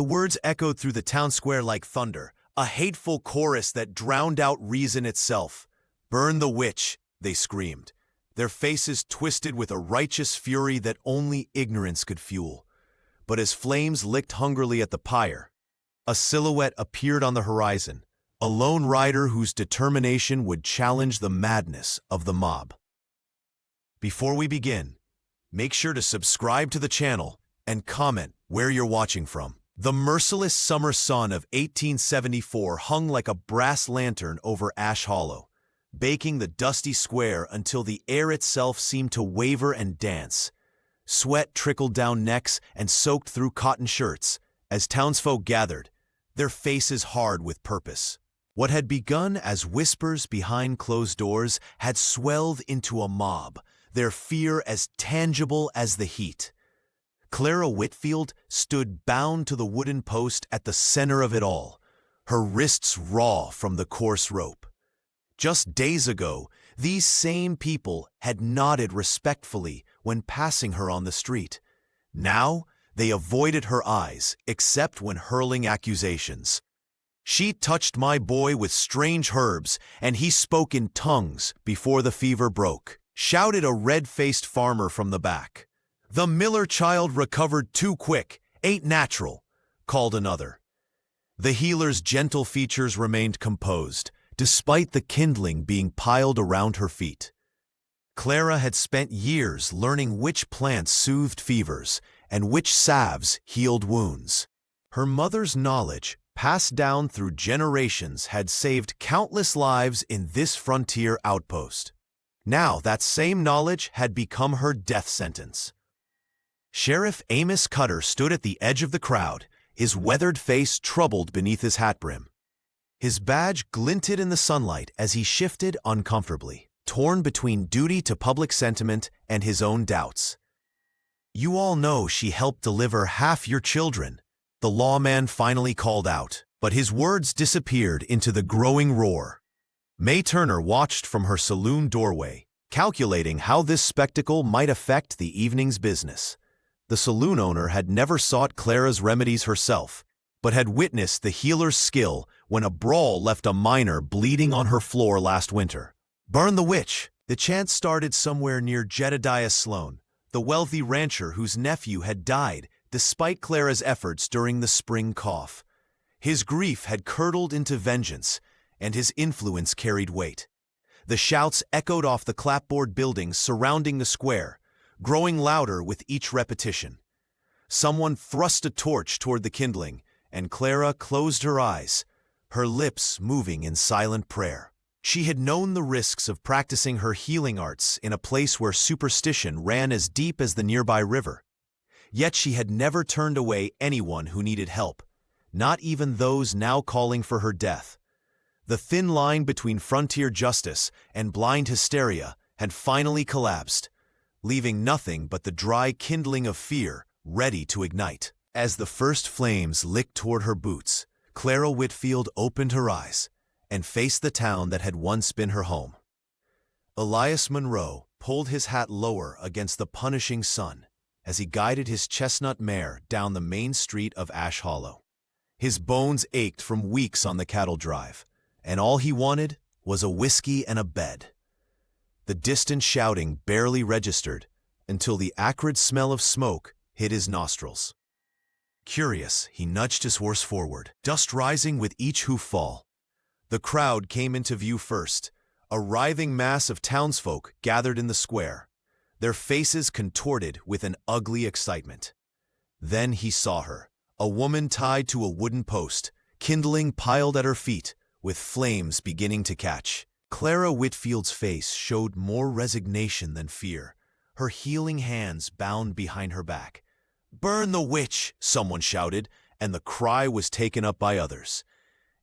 The words echoed through the town square like thunder, a hateful chorus that drowned out reason itself. "Burn the witch," they screamed, their faces twisted with a righteous fury that only ignorance could fuel. But as flames licked hungrily at the pyre, a silhouette appeared on the horizon, a lone rider whose determination would challenge the madness of the mob. Before we begin, make sure to subscribe to the channel and comment where you're watching from. The merciless summer sun of 1874 hung like a brass lantern over Ash Hollow, baking the dusty square until the air itself seemed to waver and dance. Sweat trickled down necks and soaked through cotton shirts as townsfolk gathered, their faces hard with purpose. What had begun as whispers behind closed doors had swelled into a mob, their fear as tangible as the heat. Clara Whitfield stood bound to the wooden post at the center of it all, her wrists raw from the coarse rope. Just days ago, these same people had nodded respectfully when passing her on the street. Now, they avoided her eyes, except when hurling accusations. "She touched my boy with strange herbs, and he spoke in tongues before the fever broke," shouted a red-faced farmer from the back. "The Miller child recovered too quick, ain't natural," called another. The healer's gentle features remained composed, despite the kindling being piled around her feet. Clara had spent years learning which plants soothed fevers and which salves healed wounds. Her mother's knowledge, passed down through generations, had saved countless lives in this frontier outpost. Now that same knowledge had become her death sentence. Sheriff Amos Cutter stood at the edge of the crowd, his weathered face troubled beneath his hat brim. His badge glinted in the sunlight as he shifted uncomfortably, torn between duty to public sentiment and his own doubts. "You all know she helped deliver half your children," the lawman finally called out, but his words disappeared into the growing roar. May Turner watched from her saloon doorway, calculating how this spectacle might affect the evening's business. The saloon owner had never sought Clara's remedies herself, but had witnessed the healer's skill when a brawl left a miner bleeding on her floor last winter. "Burn the witch!" The chant started somewhere near Jedediah Sloan, the wealthy rancher whose nephew had died despite Clara's efforts during the spring cough. His grief had curdled into vengeance, and his influence carried weight. The shouts echoed off the clapboard buildings surrounding the square, growing louder with each repetition. Someone thrust a torch toward the kindling, and Clara closed her eyes, her lips moving in silent prayer. She had known the risks of practicing her healing arts in a place where superstition ran as deep as the nearby river. Yet she had never turned away anyone who needed help, not even those now calling for her death. The thin line between frontier justice and blind hysteria had finally collapsed, leaving nothing but the dry kindling of fear ready to ignite. As the first flames licked toward her boots, Clara Whitfield opened her eyes and faced the town that had once been her home. Elias Monroe pulled his hat lower against the punishing sun as he guided his chestnut mare down the main street of Ash Hollow. His bones ached from weeks on the cattle drive, and all he wanted was a whiskey and a bed. The distant shouting barely registered until the acrid smell of smoke hit his nostrils. Curious, he nudged his horse forward, dust rising with each hoof fall. The crowd came into view first, a writhing mass of townsfolk gathered in the square, their faces contorted with an ugly excitement. Then he saw her, a woman tied to a wooden post, kindling piled at her feet, with flames beginning to catch. Clara Whitfield's face showed more resignation than fear, her healing hands bound behind her back. "Burn the witch!" someone shouted, and the cry was taken up by others.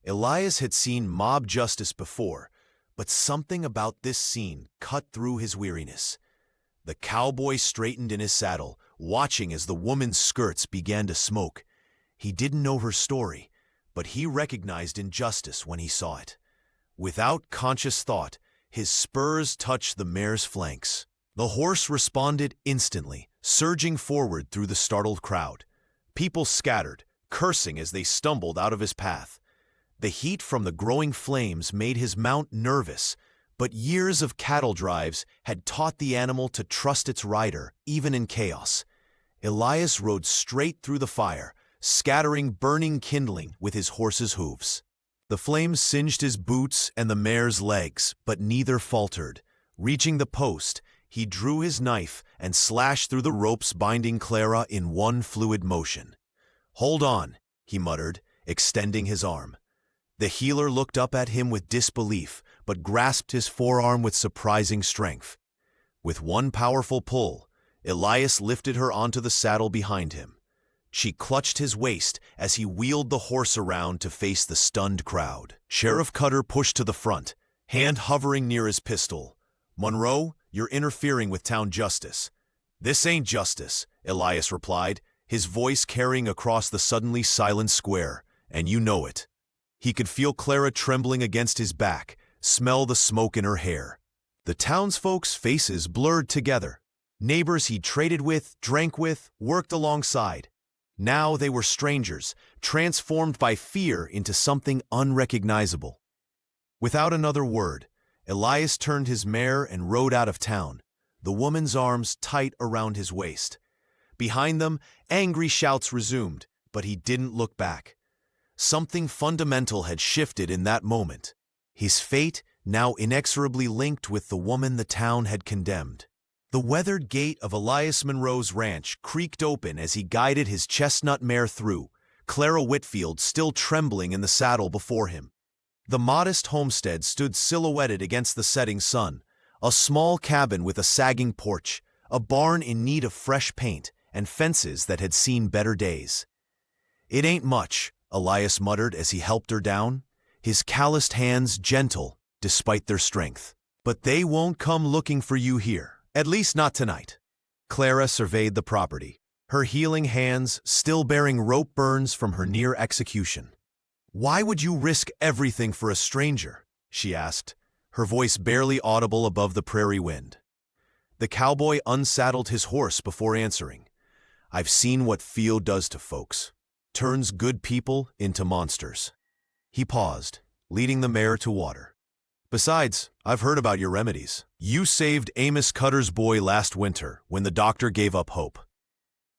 Elias had seen mob justice before, but something about this scene cut through his weariness. The cowboy straightened in his saddle, watching as the woman's skirts began to smoke. He didn't know her story, but he recognized injustice when he saw it. Without conscious thought, his spurs touched the mare's flanks. The horse responded instantly, surging forward through the startled crowd. People scattered, cursing as they stumbled out of his path. The heat from the growing flames made his mount nervous, but years of cattle drives had taught the animal to trust its rider, even in chaos. Elias rode straight through the fire, scattering burning kindling with his horse's hooves. The flames singed his boots and the mare's legs, but neither faltered. Reaching the post, he drew his knife and slashed through the ropes binding Clara in one fluid motion. "Hold on," he muttered, extending his arm. The healer looked up at him with disbelief, but grasped his forearm with surprising strength. With one powerful pull, Elias lifted her onto the saddle behind him. She clutched his waist as he wheeled the horse around to face the stunned crowd. Sheriff Cutter pushed to the front, hand hovering near his pistol. "Monroe, you're interfering with town justice." "This ain't justice," Elias replied, his voice carrying across the suddenly silent square, "and you know it." He could feel Clara trembling against his back, smell the smoke in her hair. The townsfolk's faces blurred together. Neighbors he traded with, drank with, worked alongside. Now they were strangers, transformed by fear into something unrecognizable. Without another word, Elias turned his mare and rode out of town, the woman's arms tight around his waist. Behind them, angry shouts resumed, but he didn't look back. Something fundamental had shifted in that moment. His fate now inexorably linked with the woman the town had condemned. The weathered gate of Elias Monroe's ranch creaked open as he guided his chestnut mare through, Clara Whitfield still trembling in the saddle before him. The modest homestead stood silhouetted against the setting sun, a small cabin with a sagging porch, a barn in need of fresh paint, and fences that had seen better days. "It ain't much," Elias muttered as he helped her down, his calloused hands gentle despite their strength. "But they won't come looking for you here. At least not tonight." Clara surveyed the property, her healing hands still bearing rope burns from her near execution. "Why would you risk everything for a stranger?" she asked, her voice barely audible above the prairie wind. The cowboy unsaddled his horse before answering. "I've seen what fear does to folks. Turns good people into monsters." He paused, leading the mare to water. "Besides, I've heard about your remedies. You saved Amos Cutter's boy last winter when the doctor gave up hope."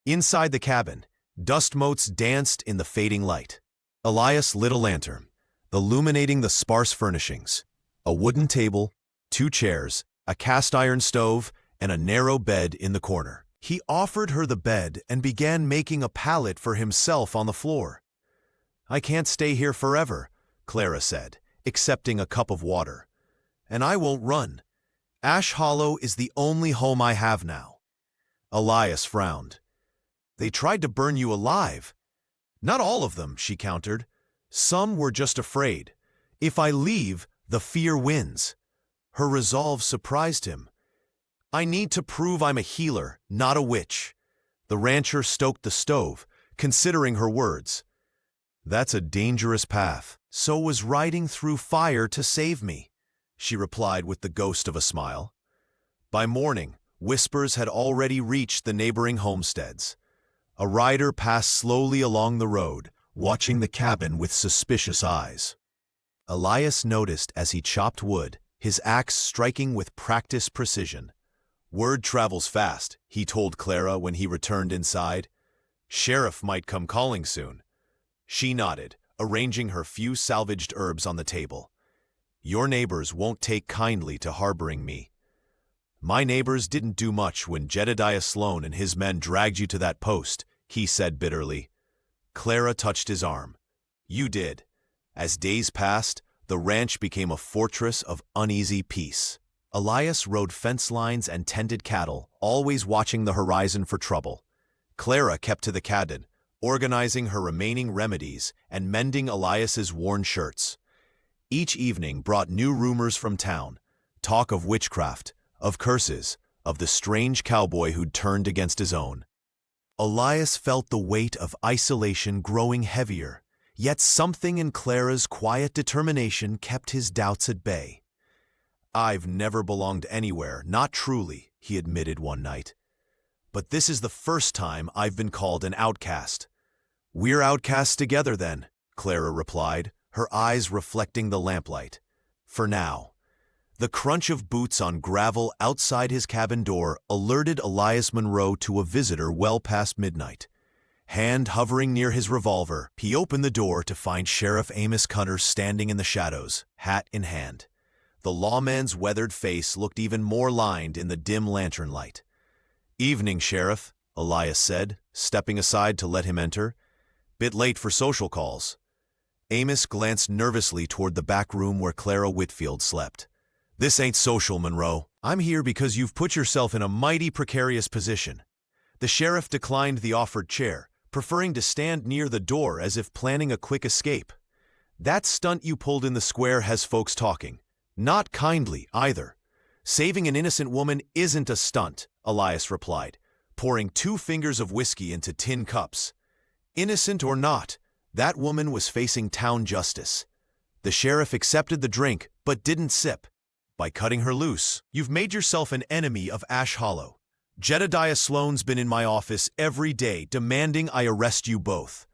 Inside the cabin, dust motes danced in the fading light. Elias lit a lantern, illuminating the sparse furnishings. A wooden table, 2 chairs, a cast-iron stove, and a narrow bed in the corner. He offered her the bed and began making a pallet for himself on the floor. "I can't stay here forever," Clara said, accepting a cup of water. "And I won't run. Ash Hollow is the only home I have now." Elias frowned. "They tried to burn you alive." "Not all of them," she countered. "Some were just afraid. If I leave, the fear wins." Her resolve surprised him. "I need to prove I'm a healer, not a witch." The rancher stoked the stove, considering her words. "That's a dangerous path. So was riding through fire to save me," she replied with the ghost of a smile. By morning, whispers had already reached the neighboring homesteads. A rider passed slowly along the road, watching the cabin with suspicious eyes. Elias noticed as he chopped wood, his axe striking with practiced precision. "Word travels fast," he told Clara when he returned inside. "Sheriff might come calling soon." She nodded, arranging her few salvaged herbs on the table. "Your neighbors won't take kindly to harboring me." "My neighbors didn't do much when Jedediah Sloan and his men dragged you to that post," he said bitterly. Clara touched his arm. "You did." As days passed, the ranch became a fortress of uneasy peace. Elias rode fence lines and tended cattle, always watching the horizon for trouble. Clara kept to the cabin, organizing her remaining remedies and mending Elias's worn shirts. Each evening brought new rumors from town, talk of witchcraft, of curses, of the strange cowboy who'd turned against his own. Elias felt the weight of isolation growing heavier, yet something in Clara's quiet determination kept his doubts at bay. "I've never belonged anywhere, not truly," he admitted one night. "But this is the first time I've been called an outcast." "We're outcasts together then," Clara replied, her eyes reflecting the lamplight. "For now." The crunch of boots on gravel outside his cabin door alerted Elias Monroe to a visitor well past midnight. Hand hovering near his revolver, he opened the door to find Sheriff Amos Cutter standing in the shadows, hat in hand. The lawman's weathered face looked even more lined in the dim lantern light. "Evening, Sheriff," Elias said, stepping aside to let him enter. "Bit late for social calls." Amos glanced nervously toward the back room where Clara Whitfield slept. "This ain't social, Monroe. I'm here because you've put yourself in a mighty precarious position." The sheriff declined the offered chair, preferring to stand near the door as if planning a quick escape. "That stunt you pulled in the square has folks talking. Not kindly, either." "Saving an innocent woman isn't a stunt," Elias replied, pouring 2 fingers of whiskey into tin cups. "Innocent or not, that woman was facing town justice." The sheriff accepted the drink, but didn't sip. "By cutting her loose, you've made yourself an enemy of Ash Hollow. Jedediah Sloan's been in my office every day demanding I arrest you both."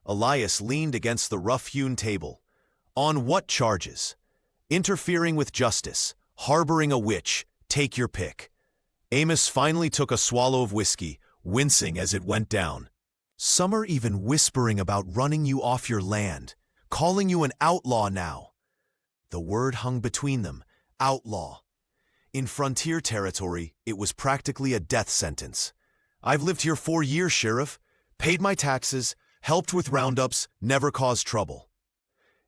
Elias leaned against the rough-hewn table. "On what charges?" "Interfering with justice, harboring a witch, take your pick." Amos finally took a swallow of whiskey, wincing as it went down. "Some are even whispering about running you off your land, calling you an outlaw now." The word hung between them, outlaw. In frontier territory, it was practically a death sentence. "I've lived here 4 years, Sheriff. Paid my taxes, helped with roundups, never caused trouble.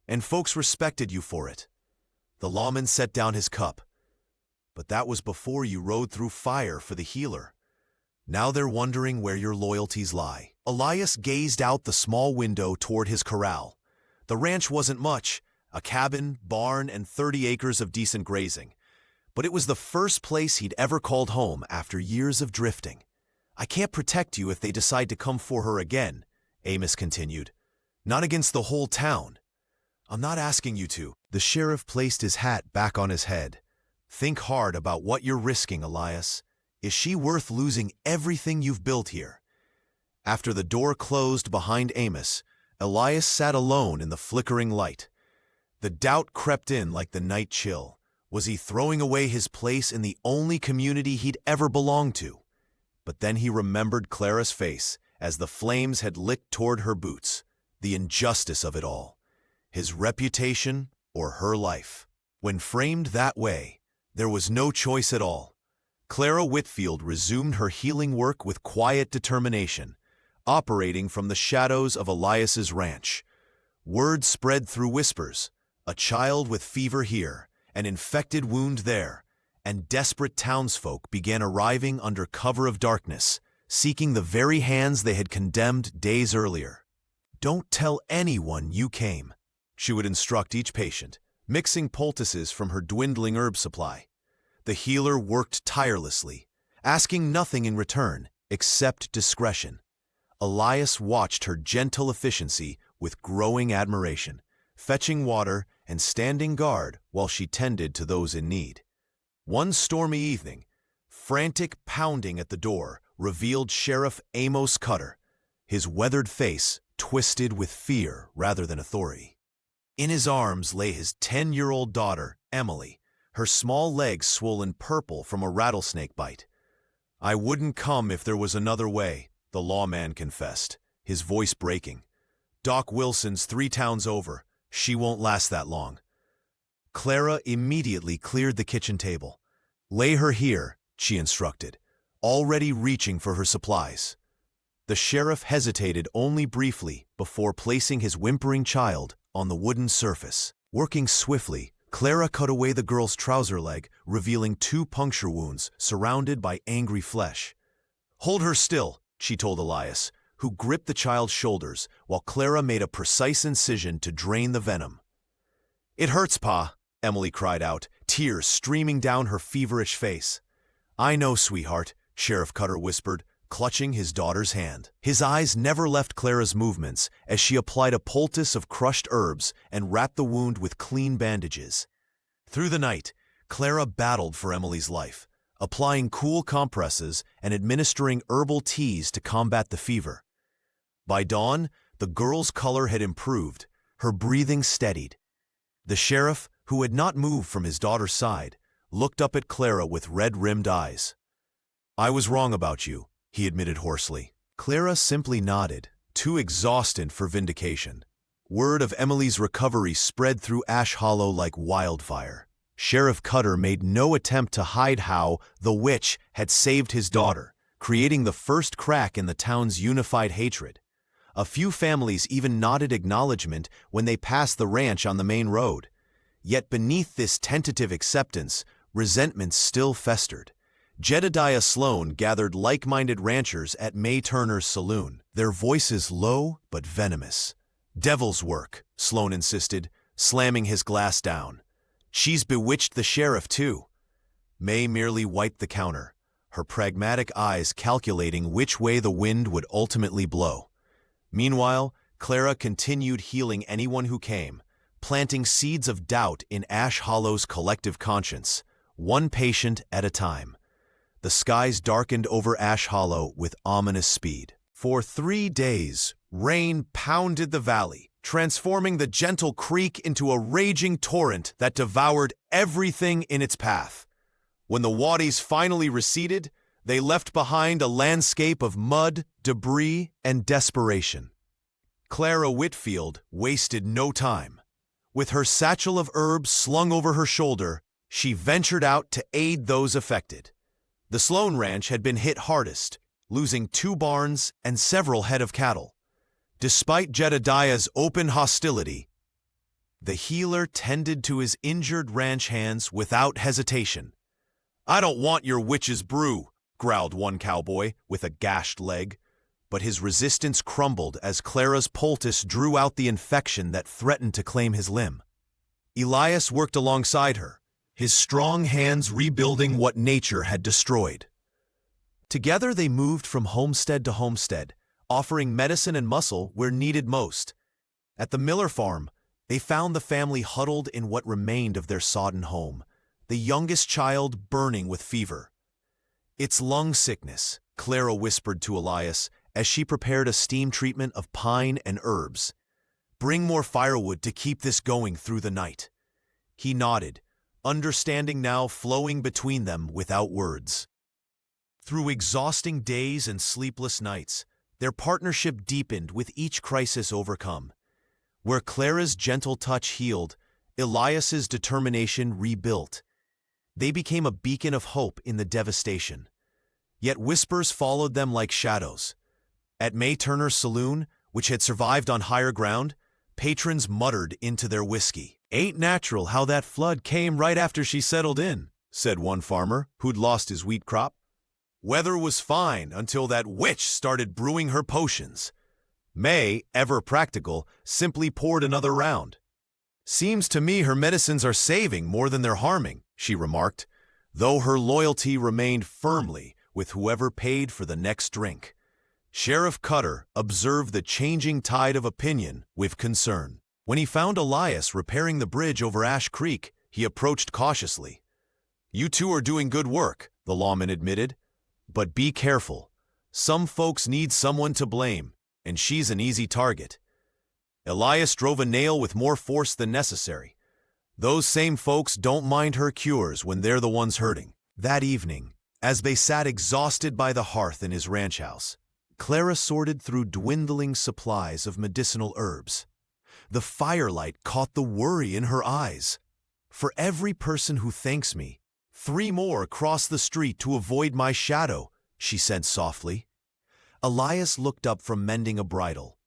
And folks respected you for it." The lawman set down his cup. "But that was before you rode through fire for the healer. Now they're wondering where your loyalties lie." Elias gazed out the small window toward his corral. The ranch wasn't much, a cabin, barn, and 30 acres of decent grazing. But it was the first place he'd ever called home after years of drifting. "I can't protect you if they decide to come for her again," Amos continued. "Not against the whole town." "I'm not asking you to." The sheriff placed his hat back on his head. "Think hard about what you're risking, Elias. Is she worth losing everything you've built here?" After the door closed behind Amos, Elias sat alone in the flickering light. The doubt crept in like the night chill. Was he throwing away his place in the only community he'd ever belonged to? But then he remembered Clara's face as the flames had licked toward her boots. The injustice of it all. His reputation or her life. When framed that way, there was no choice at all. Clara Whitfield resumed her healing work with quiet determination, operating from the shadows of Elias's ranch. Word spread through whispers. A child with fever here, an infected wound there, and desperate townsfolk began arriving under cover of darkness, seeking the very hands they had condemned days earlier. "Don't tell anyone you came," she would instruct each patient, mixing poultices from her dwindling herb supply. The healer worked tirelessly, asking nothing in return except discretion. Elias watched her gentle efficiency with growing admiration, fetching water and standing guard while she tended to those in need. One stormy evening, frantic pounding at the door revealed Sheriff Amos Cutter, his weathered face twisted with fear rather than authority. In his arms lay his 10-year-old daughter, Emily, her small legs swollen purple from a rattlesnake bite. "I wouldn't come if there was another way," the lawman confessed, his voice breaking. "Doc Wilson's 3 towns over. She won't last that long." Clara immediately cleared the kitchen table. "Lay her here," she instructed, already reaching for her supplies. The sheriff hesitated only briefly before placing his whimpering child on the wooden surface. Working swiftly, Clara cut away the girl's trouser leg, revealing 2 puncture wounds surrounded by angry flesh. "Hold her still," she told Elias, who gripped the child's shoulders while Clara made a precise incision to drain the venom. "It hurts, Pa," Emily cried out, tears streaming down her feverish face. "I know, sweetheart," Sheriff Cutter whispered, clutching his daughter's hand. His eyes never left Clara's movements as she applied a poultice of crushed herbs and wrapped the wound with clean bandages. Through the night, Clara battled for Emily's life, applying cool compresses and administering herbal teas to combat the fever. By dawn, The girl's color had improved, her breathing steadied. The sheriff, who had not moved from his daughter's side, looked up at Clara with red-rimmed eyes. "I was wrong about you," he admitted hoarsely. Clara simply nodded, too exhausted for vindication. Word of Emily's recovery spread through Ash Hollow like wildfire. Sheriff Cutter made no attempt to hide how the witch had saved his daughter, creating the first crack in the town's unified hatred. A few families even nodded acknowledgement when they passed the ranch on the main road. Yet beneath this tentative acceptance, resentment still festered. Jedediah Sloan gathered like-minded ranchers at May Turner's saloon, their voices low but venomous. "Devil's work," Sloan insisted, slamming his glass down. "She's bewitched the sheriff, too." May merely wiped the counter, her pragmatic eyes calculating which way the wind would ultimately blow. Meanwhile, Clara continued healing anyone who came, planting seeds of doubt in Ash Hollow's collective conscience, one patient at a time. The skies darkened over Ash Hollow with ominous speed. For 3 days, rain pounded the valley, transforming the gentle creek into a raging torrent that devoured everything in its path. When the wadis finally receded, they left behind a landscape of mud, debris, and desperation. Clara Whitfield wasted no time. With her satchel of herbs slung over her shoulder, she ventured out to aid those affected. The Sloan Ranch had been hit hardest, losing 2 barns and several head of cattle. Despite Jedediah's open hostility, the healer tended to his injured ranch hands without hesitation. "I don't want your witch's brew," growled one cowboy with a gashed leg. But his resistance crumbled as Clara's poultice drew out the infection that threatened to claim his limb. Elias worked alongside her, his strong hands rebuilding what nature had destroyed. Together they moved from homestead to homestead, offering medicine and muscle where needed most. At the Miller farm, they found the family huddled in what remained of their sodden home, the youngest child burning with fever. "It's lung sickness," Clara whispered to Elias as she prepared a steam treatment of pine and herbs. "Bring more firewood to keep this going through the night." He nodded, understanding now flowing between them without words. Through exhausting days and sleepless nights, their partnership deepened with each crisis overcome. Where Clara's gentle touch healed, Elias's determination rebuilt. They became a beacon of hope in the devastation. Yet whispers followed them like shadows. At May Turner's saloon, which had survived on higher ground, patrons muttered into their whiskey. "Ain't natural how that flood came right after she settled in," said one farmer who'd lost his wheat crop. "Weather was fine until that witch started brewing her potions." May, ever practical, simply poured another round. "Seems to me her medicines are saving more than they're harming," she remarked, though her loyalty remained firmly with whoever paid for the next drink. Sheriff Cutter observed the changing tide of opinion with concern. When he found Elias repairing the bridge over Ash Creek, he approached cautiously. "You two are doing good work," the lawman admitted. "But be careful. Some folks need someone to blame, and she's an easy target." Elias drove a nail with more force than necessary. Those same folks don't mind her cures when they're the ones hurting. That evening, as they sat exhausted by the hearth in his ranch house, Clara sorted through dwindling supplies of medicinal herbs. The firelight caught the worry in her eyes. "For every person who thanks me, 3 more cross the street to avoid my shadow," she said softly. Elias looked up from mending a bridle.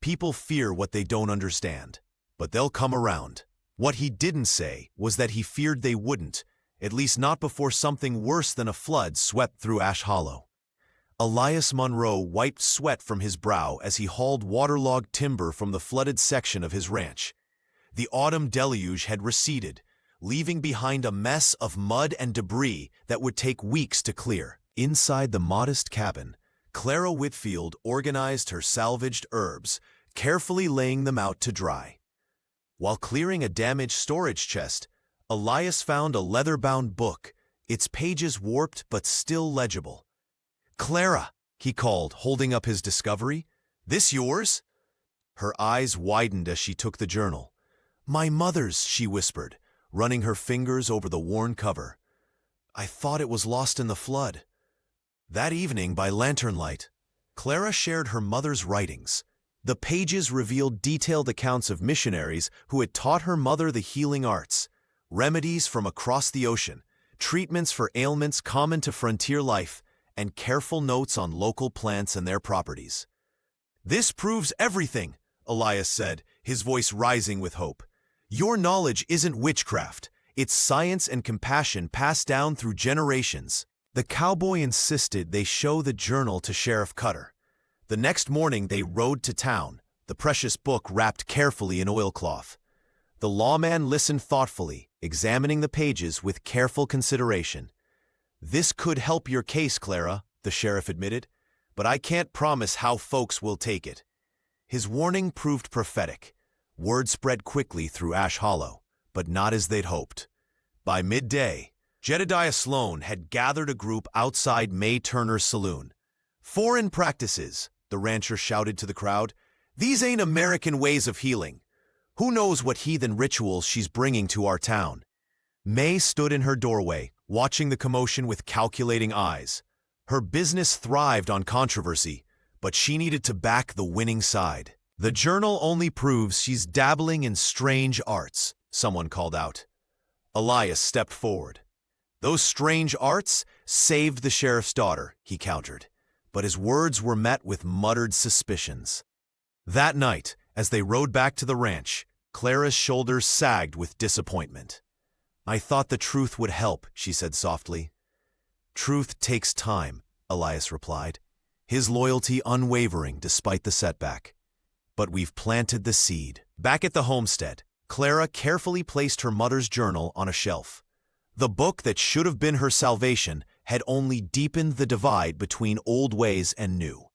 "People fear what they don't understand, but they'll come around." What he didn't say was that he feared they wouldn't, at least not before something worse than a flood swept through Ash Hollow. Elias Monroe wiped sweat from his brow as he hauled waterlogged timber from the flooded section of his ranch. The autumn deluge had receded, leaving behind a mess of mud and debris that would take weeks to clear. Inside the modest cabin, Clara Whitfield organized her salvaged herbs, carefully laying them out to dry. While clearing a damaged storage chest, Elias found a leather-bound book, its pages warped but still legible. "Clara," he called, holding up his discovery. "This yours?" Her eyes widened as she took the journal. "My mother's," she whispered, running her fingers over the worn cover. "I thought it was lost in the flood." That evening, by lantern light, Clara shared her mother's writings. The pages revealed detailed accounts of missionaries who had taught her mother the healing arts, remedies from across the ocean, treatments for ailments common to frontier life, and careful notes on local plants and their properties. "This proves everything," Elias said, his voice rising with hope. "Your knowledge isn't witchcraft. It's science and compassion passed down through generations." The cowboy insisted they show the journal to Sheriff Cutter. The next morning they rode to town, the precious book wrapped carefully in oilcloth. The lawman listened thoughtfully, examining the pages with careful consideration. "This could help your case, Clara," the sheriff admitted, "but I can't promise how folks will take it." His warning proved prophetic. Word spread quickly through Ash Hollow, but not as they'd hoped. By midday, Jedediah Sloan had gathered a group outside May Turner's saloon. "Foreign practices," the rancher shouted to the crowd. "These ain't American ways of healing. Who knows what heathen rituals she's bringing to our town?" May stood in her doorway, watching the commotion with calculating eyes. Her business thrived on controversy, but she needed to back the winning side. "The journal only proves she's dabbling in strange arts," someone called out. Elias stepped forward. "Those strange arts saved the sheriff's daughter," he countered, but his words were met with muttered suspicions. That night, as they rode back to the ranch, Clara's shoulders sagged with disappointment. "I thought the truth would help," she said softly. "Truth takes time," Elias replied, his loyalty unwavering despite the setback. "But we've planted the seed." Back at the homestead, Clara carefully placed her mother's journal on a shelf. The book that should have been her salvation had only deepened the divide between old ways and new.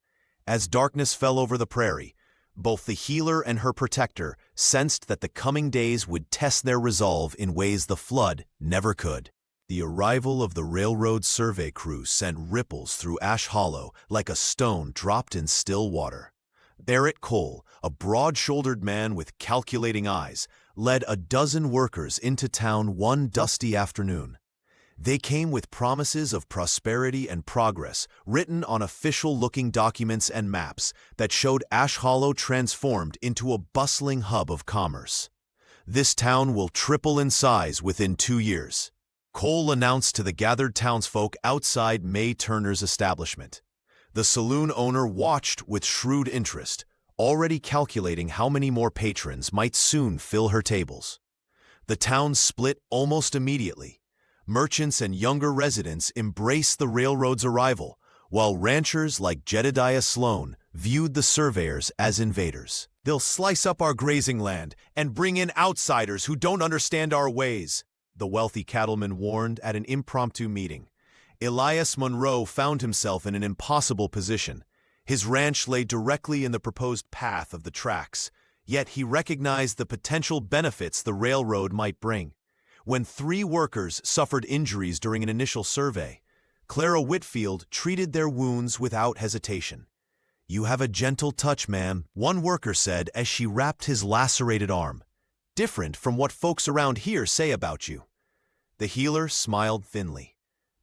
As darkness fell over the prairie, both the healer and her protector sensed that the coming days would test their resolve in ways the flood never could. The arrival of the railroad survey crew sent ripples through Ash Hollow like a stone dropped in still water. Barrett Cole, a broad-shouldered man with calculating eyes, led a dozen workers into town one dusty afternoon. They came with promises of prosperity and progress written on official-looking documents and maps that showed Ash Hollow transformed into a bustling hub of commerce. "This town will triple in size within 2 years," Cole announced to the gathered townsfolk outside May Turner's establishment. The saloon owner watched with shrewd interest, already calculating how many more patrons might soon fill her tables. The town split almost immediately. Merchants and younger residents embraced the railroad's arrival, while ranchers like Jedediah Sloan viewed the surveyors as invaders. "They'll slice up our grazing land and bring in outsiders who don't understand our ways," the wealthy cattleman warned at an impromptu meeting. Elias Monroe found himself in an impossible position. His ranch lay directly in the proposed path of the tracks, yet he recognized the potential benefits the railroad might bring. When 3 workers suffered injuries during an initial survey, Clara Whitfield treated their wounds without hesitation. "You have a gentle touch, ma'am," one worker said as she wrapped his lacerated arm. "Different from what folks around here say about you." The healer smiled thinly.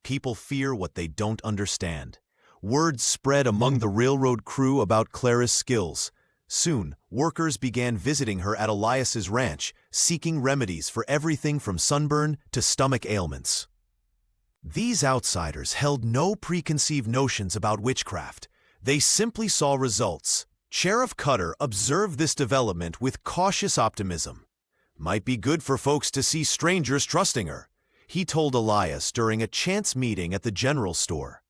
"People fear what they don't understand." Word spread among the railroad crew about Clara's skills. Soon, workers began visiting her at Elias's ranch, seeking remedies for everything from sunburn to stomach ailments. These outsiders held no preconceived notions about witchcraft. They simply saw results. Sheriff Cutter observed this development with cautious optimism. "Might be good for folks to see strangers trusting her," he told Elias during a chance meeting at the general store.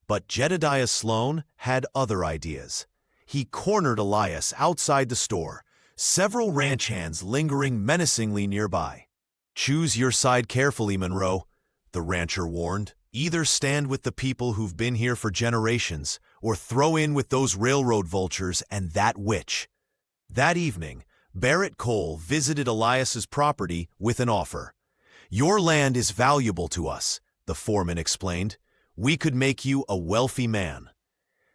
But Jedediah Sloan had other ideas. He cornered Elias outside the store, several ranch hands lingering menacingly nearby. "Choose your side carefully, Monroe," the rancher warned. "Either stand with the people who've been here for generations, or throw in with those railroad vultures and that witch." That evening, Barrett Cole visited Elias's property with an offer. "Your land is valuable to us," the foreman explained. "We could make you a wealthy man."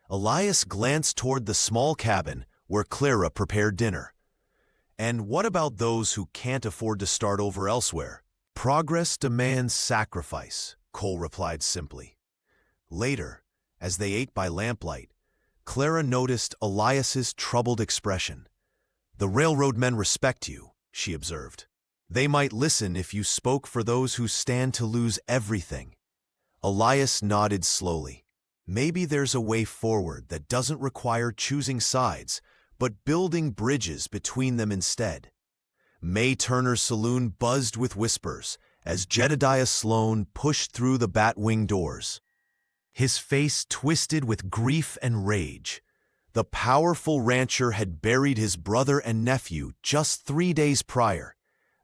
Elias glanced toward the small cabin, where Clara prepared dinner. And what about those who can't afford to start over elsewhere? Progress demands sacrifice, Cole replied simply. Later, as they ate by lamplight, Clara noticed Elias's troubled expression. "The railroad men respect you," she observed. "They might listen if you spoke for those who stand to lose everything." Elias nodded slowly. Maybe there's a way forward that doesn't require choosing sides, but building bridges between them instead. May Turner's saloon buzzed with whispers as Jedediah Sloan pushed through the bat-wing doors. His face twisted with grief and rage. The powerful rancher had buried his brother and nephew just 3 days prior,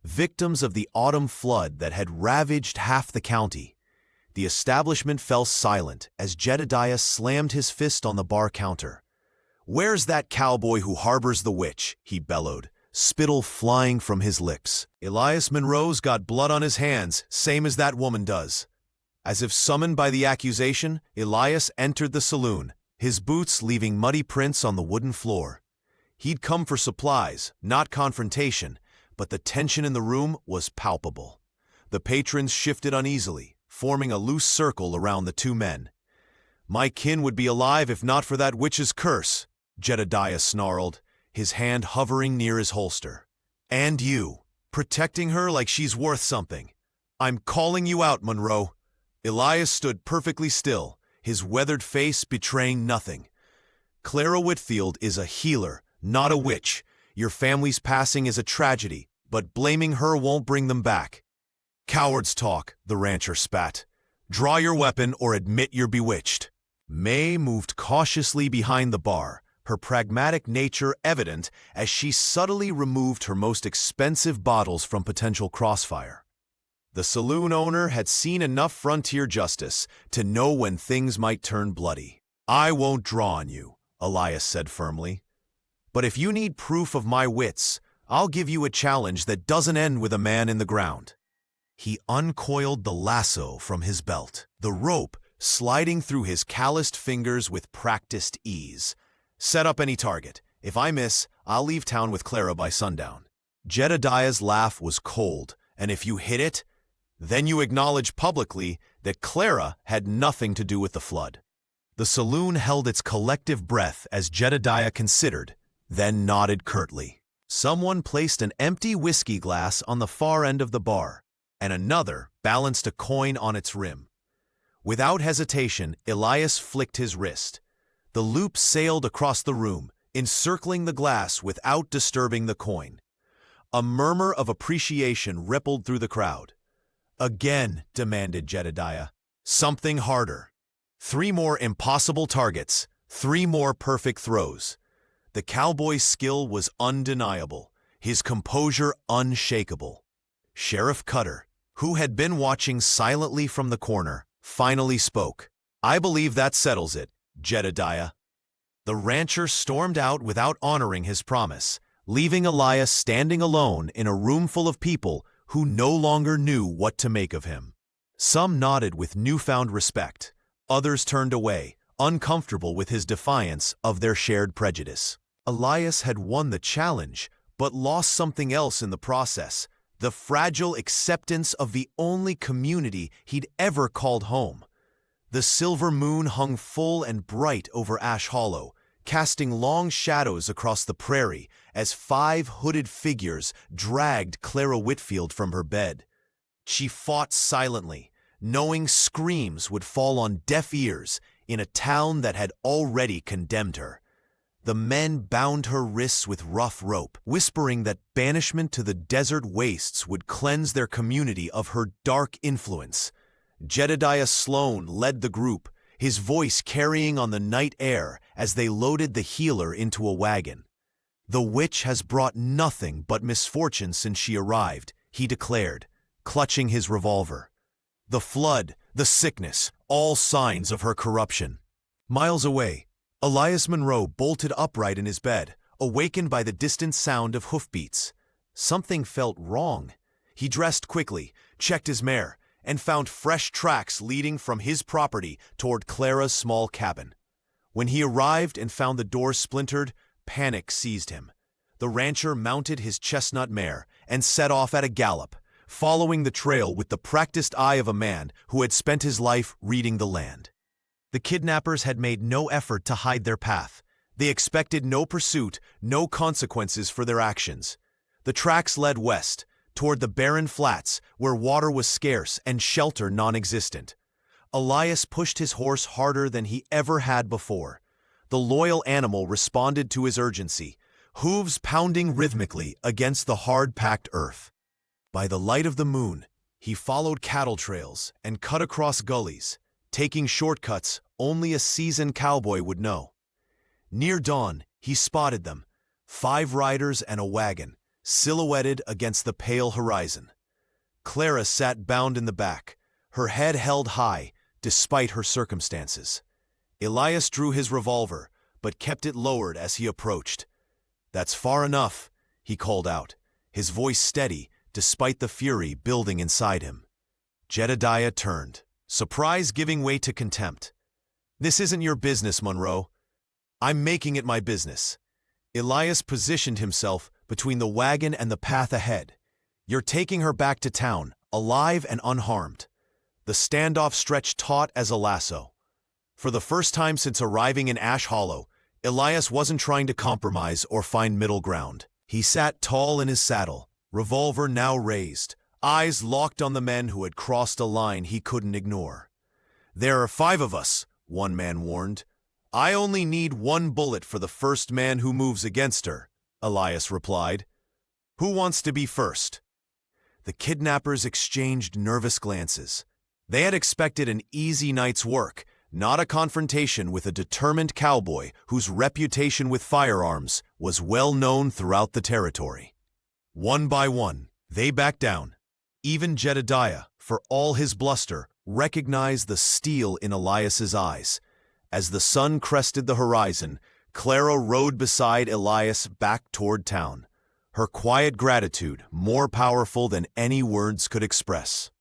victims of the autumn flood that had ravaged half the county. The establishment fell silent as Jedediah slammed his fist on the bar counter. "Where's that cowboy who harbors the witch?" he bellowed, spittle flying from his lips. "Elias Monroe's got blood on his hands, same as that woman does." As if summoned by the accusation, Elias entered the saloon, his boots leaving muddy prints on the wooden floor. He'd come for supplies, not confrontation, but the tension in the room was palpable. The patrons shifted uneasily, forming a loose circle around the two men. "My kin would be alive if not for that witch's curse," Jedediah snarled, his hand hovering near his holster. "And you, protecting her like she's worth something. I'm calling you out, Monroe." Elias stood perfectly still, his weathered face betraying nothing. "Clara Whitfield is a healer, not a witch. Your family's passing is a tragedy, but blaming her won't bring them back." "Cowards talk," the rancher spat. "Draw your weapon or admit you're bewitched." May moved cautiously behind the bar, her pragmatic nature evident as she subtly removed her most expensive bottles from potential crossfire. The saloon owner had seen enough frontier justice to know when things might turn bloody. "I won't draw on you," Elias said firmly. "But if you need proof of my wits, I'll give you a challenge that doesn't end with a man in the ground." He uncoiled the lasso from his belt, the rope sliding through his calloused fingers with practiced ease. "Set up any target. If I miss, I'll leave town with Clara by sundown." Jedediah's laugh was cold, and if you hit it, then you acknowledge publicly that Clara had nothing to do with the flood. The saloon held its collective breath as Jedediah considered, then nodded curtly. Someone placed an empty whiskey glass on the far end of the bar, and another balanced a coin on its rim. Without hesitation, Elias flicked his wrist. The loop sailed across the room, encircling the glass without disturbing the coin. A murmur of appreciation rippled through the crowd. "Again," demanded Jedediah. "Something harder. 3 more impossible targets, 3 more perfect throws." The cowboy's skill was undeniable, his composure unshakable. Sheriff Cutter, who had been watching silently from the corner, finally spoke. "I believe that settles it, Jedediah." The rancher stormed out without honoring his promise, leaving Elias standing alone in a room full of people who no longer knew what to make of him. Some nodded with newfound respect. Others turned away, uncomfortable with his defiance of their shared prejudice. Elias had won the challenge, but lost something else in the process: the fragile acceptance of the only community he'd ever called home. The silver moon hung full and bright over Ash Hollow, casting long shadows across the prairie as 5 hooded figures dragged Clara Whitfield from her bed. She fought silently, knowing screams would fall on deaf ears in a town that had already condemned her. The men bound her wrists with rough rope, whispering that banishment to the desert wastes would cleanse their community of her dark influence. Jedediah Sloan led the group, his voice carrying on the night air as they loaded the healer into a wagon. "The witch has brought nothing but misfortune since she arrived," he declared, clutching his revolver. "The flood, the sickness, all signs of her corruption." Miles away, Elias Monroe bolted upright in his bed, awakened by the distant sound of hoofbeats. Something felt wrong. He dressed quickly, checked his mare, and found fresh tracks leading from his property toward Clara's small cabin. When he arrived and found the door splintered, panic seized him. The rancher mounted his chestnut mare and set off at a gallop, following the trail with the practiced eye of a man who had spent his life reading the land. The kidnappers had made no effort to hide their path. They expected no pursuit, no consequences for their actions. The tracks led west, toward the barren flats where water was scarce and shelter non-existent. Elias pushed his horse harder than he ever had before. The loyal animal responded to his urgency, hooves pounding rhythmically against the hard-packed earth. By the light of the moon, he followed cattle trails and cut across gullies, taking shortcuts only a seasoned cowboy would know. Near dawn, he spotted them, 5 riders and a wagon, silhouetted against the pale horizon. Clara sat bound in the back, her head held high despite her circumstances. Elias drew his revolver, but kept it lowered as he approached. "That's far enough," he called out, his voice steady despite the fury building inside him. Jedediah turned, surprise giving way to contempt. "This isn't your business, Monroe. I'm making it my business." Elias positioned himself between the wagon and the path ahead. "You're taking her back to town, alive and unharmed." The standoff stretched taut as a lasso. For the first time since arriving in Ash Hollow, Elias wasn't trying to compromise or find middle ground. He sat tall in his saddle, revolver now raised, eyes locked on the men who had crossed a line he couldn't ignore. "There are 5 of us," one man warned. "I only need 1 bullet for the first man who moves against her," Elias replied. "Who wants to be first?" The kidnappers exchanged nervous glances. They had expected an easy night's work, not a confrontation with a determined cowboy whose reputation with firearms was well known throughout the territory. One by one, they backed down. Even Jedediah, for all his bluster, recognized the steel in Elias's eyes. As the sun crested the horizon, Clara rode beside Elias back toward town, her quiet gratitude more powerful than any words could express.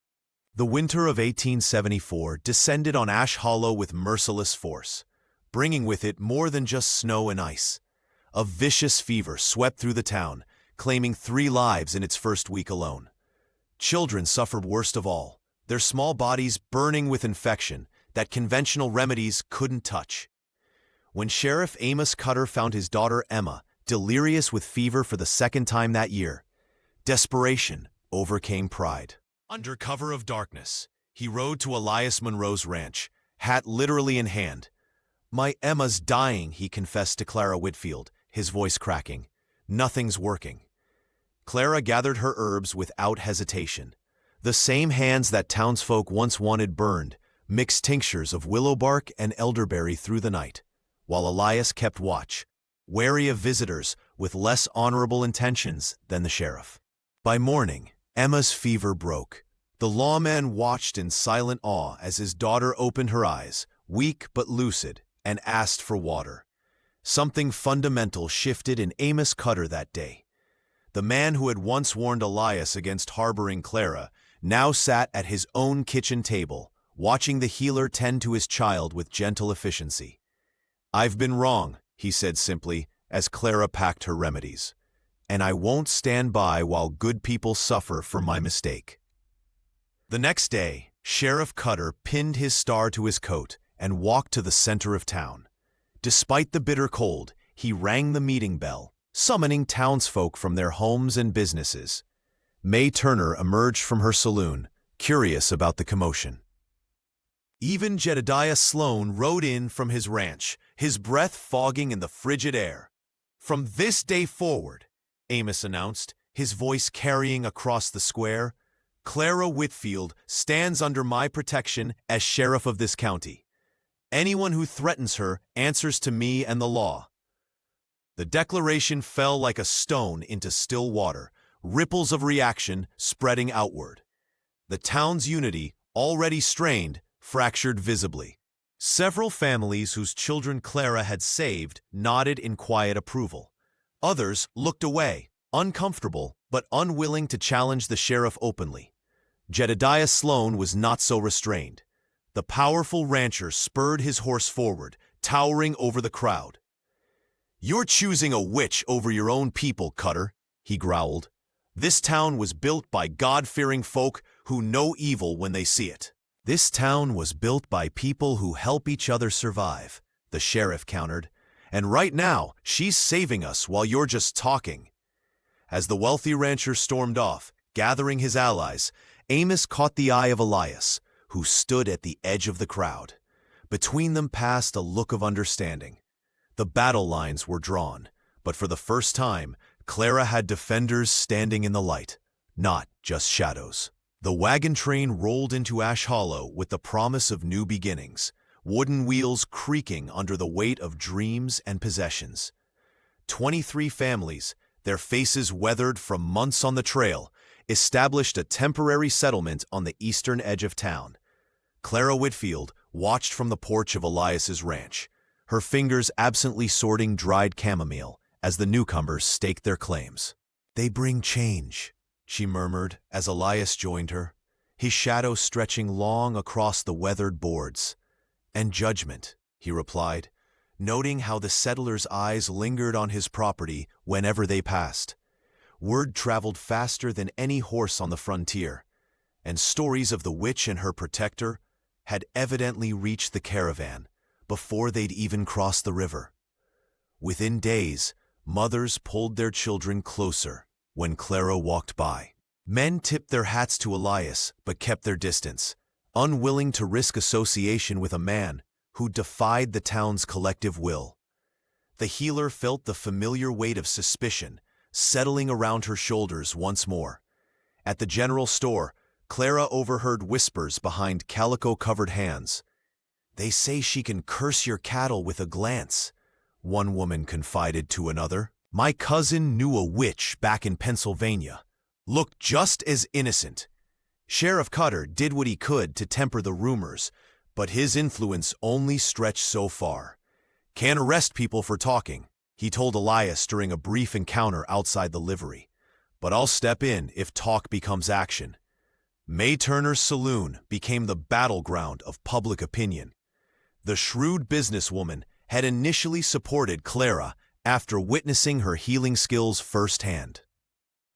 The winter of 1874 descended on Ash Hollow with merciless force, bringing with it more than just snow and ice. A vicious fever swept through the town, claiming 3 lives in its first week alone. Children suffered worst of all, their small bodies burning with infection that conventional remedies couldn't touch. When Sheriff Amos Cutter found his daughter Emma delirious with fever for the 2nd time that year, desperation overcame pride. Under cover of darkness, he rode to Elias Monroe's ranch, hat literally in hand. "My Emma's dying," he confessed to Clara Whitfield, his voice cracking. "Nothing's working." Clara gathered her herbs without hesitation. The same hands that townsfolk once wanted burned mixed tinctures of willow bark and elderberry through the night, while Elias kept watch, wary of visitors with less honorable intentions than the sheriff. By morning, Emma's fever broke. The lawman watched in silent awe as his daughter opened her eyes, weak but lucid, and asked for water. Something fundamental shifted in Amos Cutter that day. The man who had once warned Elias against harboring Clara now sat at his own kitchen table, watching the healer tend to his child with gentle efficiency. "I've been wrong," he said simply, as Clara packed her remedies. "And I won't stand by while good people suffer for my mistake." The next day, Sheriff Cutter pinned his star to his coat and walked to the center of town. Despite the bitter cold, he rang the meeting bell, summoning townsfolk from their homes and businesses. May Turner emerged from her saloon, curious about the commotion. Even Jedediah Sloan rode in from his ranch, his breath fogging in the frigid air. "From this day forward," Amos announced, his voice carrying across the square, "Clara Whitfield stands under my protection as sheriff of this county. Anyone who threatens her answers to me and the law." The declaration fell like a stone into still water, ripples of reaction spreading outward. The town's unity, already strained, fractured visibly. Several families whose children Clara had saved nodded in quiet approval. Others looked away, uncomfortable but unwilling to challenge the sheriff openly. Jedediah Sloan was not so restrained. The powerful rancher spurred his horse forward, towering over the crowd. "You're choosing a witch over your own people, Cutter," he growled. "This town was built by God-fearing folk who know evil when they see it." "This town was built by people who help each other survive," the sheriff countered. "And right now, she's saving us while you're just talking." As the wealthy rancher stormed off, gathering his allies, Amos caught the eye of Elias, who stood at the edge of the crowd. Between them passed a look of understanding. The battle lines were drawn, but for the first time, Clara had defenders standing in the light, not just shadows. The wagon train rolled into Ash Hollow with the promise of new beginnings, wooden wheels creaking under the weight of dreams and possessions. 23 families, their faces weathered from months on the trail, established a temporary settlement on the eastern edge of town. Clara Whitfield watched from the porch of Elias's ranch, her fingers absently sorting dried chamomile as the newcomers staked their claims. "They bring change," she murmured as Elias joined her, his shadow stretching long across the weathered boards. "And judgment," he replied, noting how the settlers' eyes lingered on his property whenever they passed. Word traveled faster than any horse on the frontier, and stories of the witch and her protector had evidently reached the caravan before they'd even crossed the river. Within days, mothers pulled their children closer when Clara walked by. Men tipped their hats to Elias but kept their distance, unwilling to risk association with a man who defied the town's collective will. The healer felt the familiar weight of suspicion settling around her shoulders once more. At the general store, Clara overheard whispers behind calico-covered hands. "They say she can curse your cattle with a glance," one woman confided to another. "My cousin knew a witch back in Pennsylvania. Looked just as innocent." Sheriff Cutter did what he could to temper the rumors, but his influence only stretched so far. "Can't arrest people for talking," he told Elias during a brief encounter outside the livery. "But I'll step in if talk becomes action." May Turner's saloon became the battleground of public opinion. The shrewd businesswoman had initially supported Clara after witnessing her healing skills firsthand.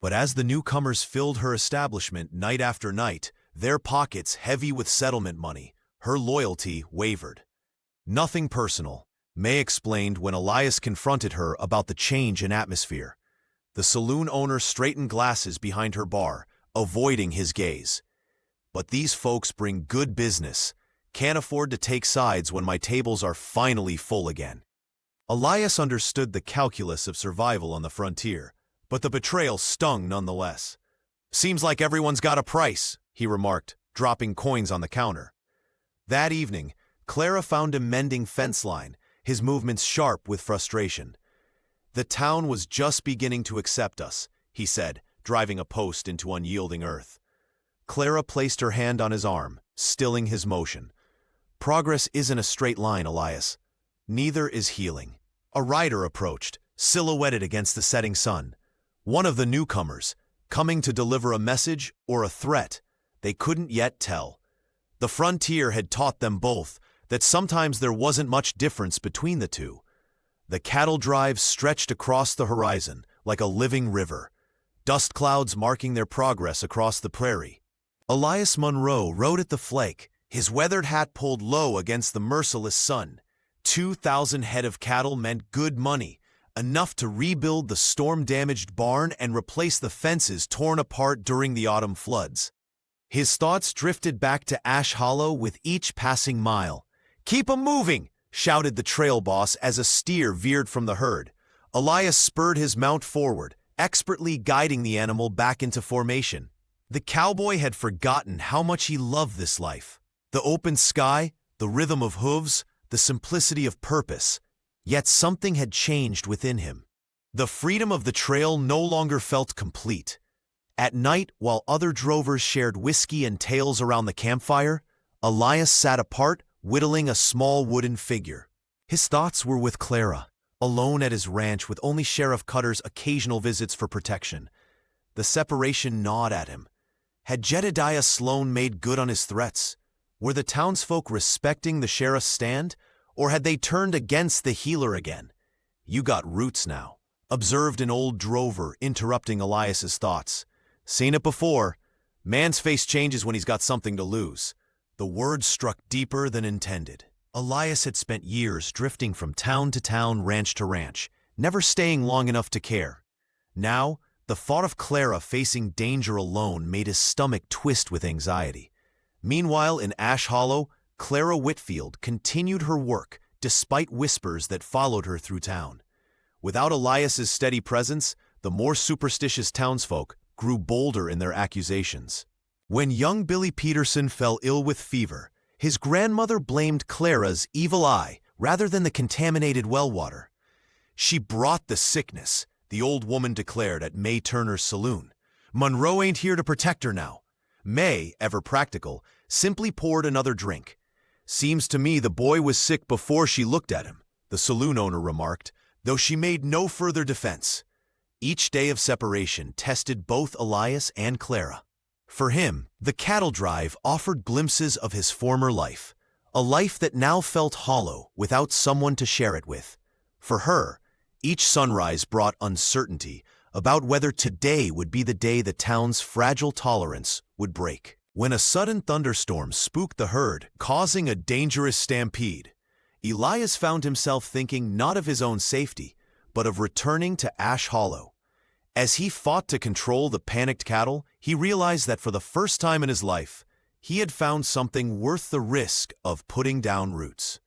But as the newcomers filled her establishment night after night, their pockets heavy with settlement money, her loyalty wavered. "Nothing personal," May explained when Elias confronted her about the change in atmosphere. The saloon owner straightened glasses behind her bar, avoiding his gaze. "But these folks bring good business. Can't afford to take sides when my tables are finally full again." Elias understood the calculus of survival on the frontier, but the betrayal stung nonetheless. "Seems like everyone's got a price," he remarked, dropping coins on the counter. That evening, Clara found him mending fence line, his movements sharp with frustration. "The town was just beginning to accept us," he said, driving a post into unyielding earth. Clara placed her hand on his arm, stilling his motion. "Progress isn't a straight line, Elias. Neither is healing." A rider approached, silhouetted against the setting sun. One of the newcomers, coming to deliver a message or a threat, they couldn't yet tell. The frontier had taught them both that sometimes there wasn't much difference between the two. The cattle drive stretched across the horizon like a living river, dust clouds marking their progress across the prairie. Elias Monroe rode at the flake, his weathered hat pulled low against the merciless sun. 2,000 head of cattle meant good money, enough to rebuild the storm-damaged barn and replace the fences torn apart during the autumn floods. His thoughts drifted back to Ash Hollow with each passing mile. "Keep 'em moving!" shouted the trail boss as a steer veered from the herd. Elias spurred his mount forward, expertly guiding the animal back into formation. The cowboy had forgotten how much he loved this life. The open sky, the rhythm of hooves, the simplicity of purpose. Yet something had changed within him. The freedom of the trail no longer felt complete. At night, while other drovers shared whiskey and tales around the campfire, Elias sat apart, whittling a small wooden figure. His thoughts were with Clara, alone at his ranch with only Sheriff Cutter's occasional visits for protection. The separation gnawed at him. Had Jedediah Sloan made good on his threats? Were the townsfolk respecting the sheriff's stand, or had they turned against the healer again? "You got roots now," observed an old drover, interrupting Elias's thoughts. "Seen it before. Man's face changes when he's got something to lose." The words struck deeper than intended. Elias had spent years drifting from town to town, ranch to ranch, never staying long enough to care. Now, the thought of Clara facing danger alone made his stomach twist with anxiety. Meanwhile, in Ash Hollow, Clara Whitfield continued her work despite whispers that followed her through town. Without Elias's steady presence, the more superstitious townsfolk grew bolder in their accusations. When young Billy Peterson fell ill with fever, his grandmother blamed Clara's evil eye rather than the contaminated well water. "She brought the sickness," the old woman declared at May Turner's saloon. "Monroe ain't here to protect her now." May, ever practical, simply poured another drink. "Seems to me the boy was sick before she looked at him," the saloon owner remarked, though she made no further defense. Each day of separation tested both Elias and Clara. For him, the cattle drive offered glimpses of his former life, a life that now felt hollow without someone to share it with. For her, each sunrise brought uncertainty about whether today would be the day the town's fragile tolerance would break. When a sudden thunderstorm spooked the herd, causing a dangerous stampede, Elias found himself thinking not of his own safety, but of returning to Ash Hollow. As he fought to control the panicked cattle, he realized that for the first time in his life, he had found something worth the risk of putting down roots.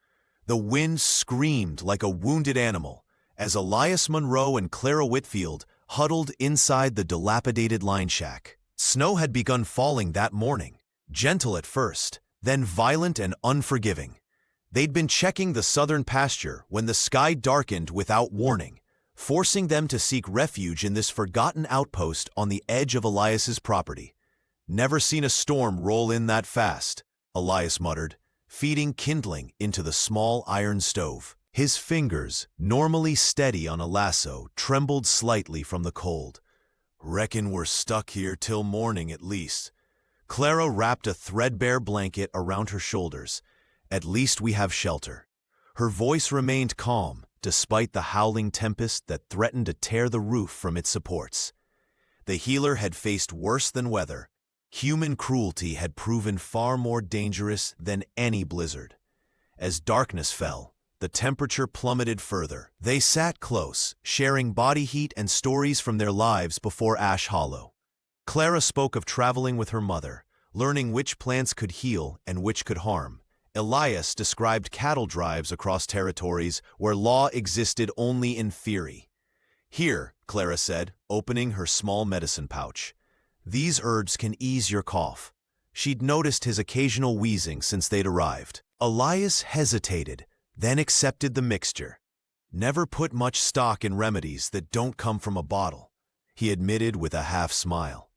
The wind screamed like a wounded animal as Elias Monroe and Clara Whitfield huddled inside the dilapidated line shack. Snow had begun falling that morning, gentle at first, then violent and unforgiving. They'd been checking the southern pasture when the sky darkened without warning, forcing them to seek refuge in this forgotten outpost on the edge of Elias's property. "Never seen a storm roll in that fast," Elias muttered, feeding kindling into the small iron stove. His fingers, normally steady on a lasso, trembled slightly from the cold. "Reckon we're stuck here till morning at least." Clara wrapped a threadbare blanket around her shoulders. "At least we have shelter." Her voice remained calm, despite the howling tempest that threatened to tear the roof from its supports. The healer had faced worse than weather. Human cruelty had proven far more dangerous than any blizzard. As darkness fell, the temperature plummeted further. They sat close, sharing body heat and stories from their lives before Ash Hollow. Clara spoke of traveling with her mother, learning which plants could heal and which could harm. Elias described cattle drives across territories where law existed only in theory. "Here," Clara said, opening her small medicine pouch. "These herbs can ease your cough." She'd noticed his occasional wheezing since they'd arrived. Elias hesitated, then accepted the mixture. "Never put much stock in remedies that don't come from a bottle," he admitted with a half smile.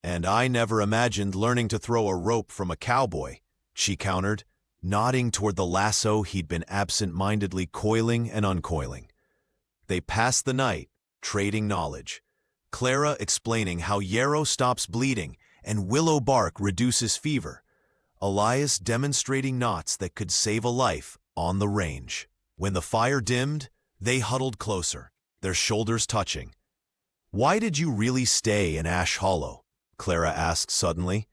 "And I never imagined learning to throw a rope from a cowboy," she countered, nodding toward the lasso he'd been absent-mindedly coiling and uncoiling. They passed the night, trading knowledge. Clara explaining how yarrow stops bleeding and willow bark reduces fever. Elias demonstrating knots that could save a life on the range. When the fire dimmed, they huddled closer, their shoulders touching. "Why did you really stay in Ash Hollow?" Clara asked suddenly.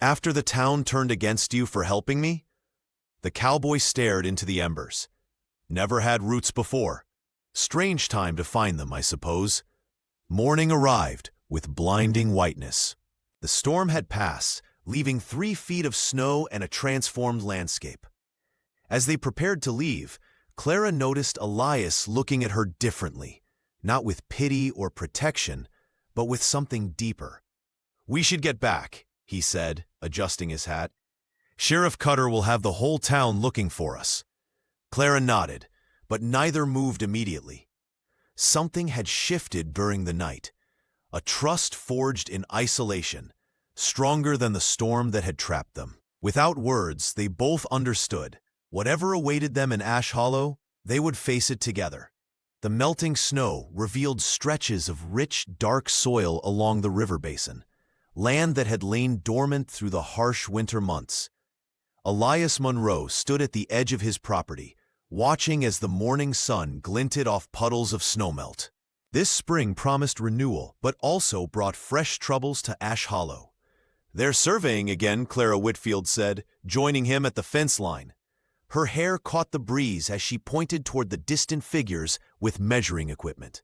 "After the town turned against you for helping me?" The cowboy stared into the embers. "Never had roots before. Strange time to find them, I suppose." Morning arrived with blinding whiteness. The storm had passed, leaving 3 feet of snow and a transformed landscape. As they prepared to leave, Clara noticed Elias looking at her differently, not with pity or protection, but with something deeper. "We should get back," he said, adjusting his hat. "Sheriff Cutter will have the whole town looking for us." Clara nodded, but neither moved immediately. Something had shifted during the night, a trust forged in isolation, stronger than the storm that had trapped them. Without words, they both understood. Whatever awaited them in Ash Hollow, they would face it together. The melting snow revealed stretches of rich, dark soil along the river basin, land that had lain dormant through the harsh winter months. Elias Monroe stood at the edge of his property, watching as the morning sun glinted off puddles of snowmelt. This spring promised renewal, but also brought fresh troubles to Ash Hollow. "They're surveying again," Clara Whitfield said, joining him at the fence line. Her hair caught the breeze as she pointed toward the distant figures with measuring equipment.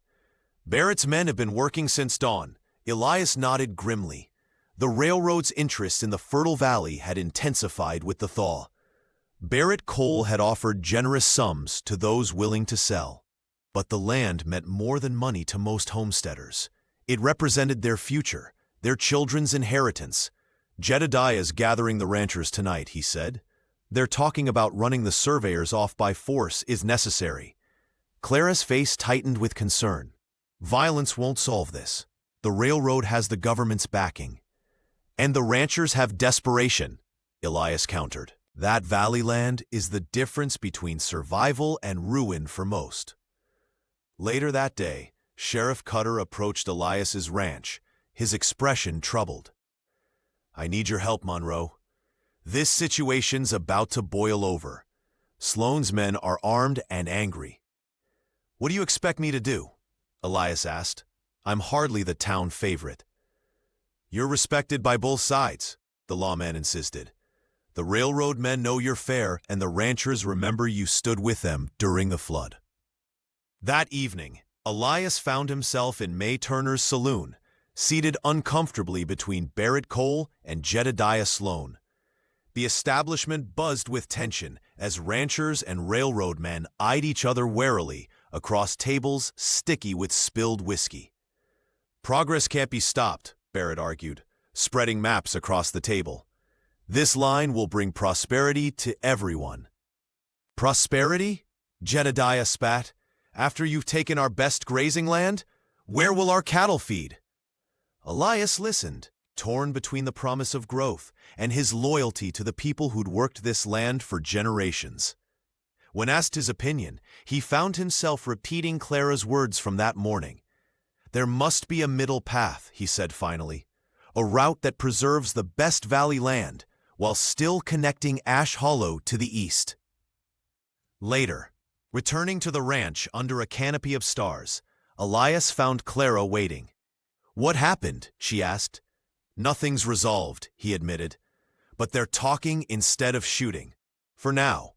"Barrett's men have been working since dawn." Elias nodded grimly. The railroad's interest in the fertile valley had intensified with the thaw. Barrett Coal had offered generous sums to those willing to sell. But the land meant more than money to most homesteaders. It represented their future, their children's inheritance. "Jedediah's gathering the ranchers tonight," he said. "They're talking about running the surveyors off by force is necessary." Clara's face tightened with concern. "Violence won't solve this. The railroad has the government's backing. And the ranchers have desperation," Elias countered. "That valley land is the difference between survival and ruin for most." Later that day, Sheriff Cutter approached Elias's ranch, his expression troubled. "I need your help, Monroe. This situation's about to boil over. Sloan's men are armed and angry." "What do you expect me to do?" Elias asked. "I'm hardly the town favorite." "You're respected by both sides," the lawman insisted. "The railroad men know you're fair, and the ranchers remember you stood with them during the flood." That evening, Elias found himself in May Turner's saloon, seated uncomfortably between Barrett Cole and Jedediah Sloan. The establishment buzzed with tension as ranchers and railroad men eyed each other warily across tables sticky with spilled whiskey. "Progress can't be stopped," Barrett argued, spreading maps across the table. "This line will bring prosperity to everyone." "Prosperity?" Jedediah spat. "After you've taken our best grazing land? Where will our cattle feed?" Elias listened, torn between the promise of growth and his loyalty to the people who'd worked this land for generations. When asked his opinion, he found himself repeating Clara's words from that morning. "There must be a middle path," he said finally, "a route that preserves the best valley land while still connecting Ash Hollow to the east." Later, returning to the ranch under a canopy of stars, Elias found Clara waiting. "What happened?" she asked. "Nothing's resolved," he admitted. "But they're talking instead of shooting. For now."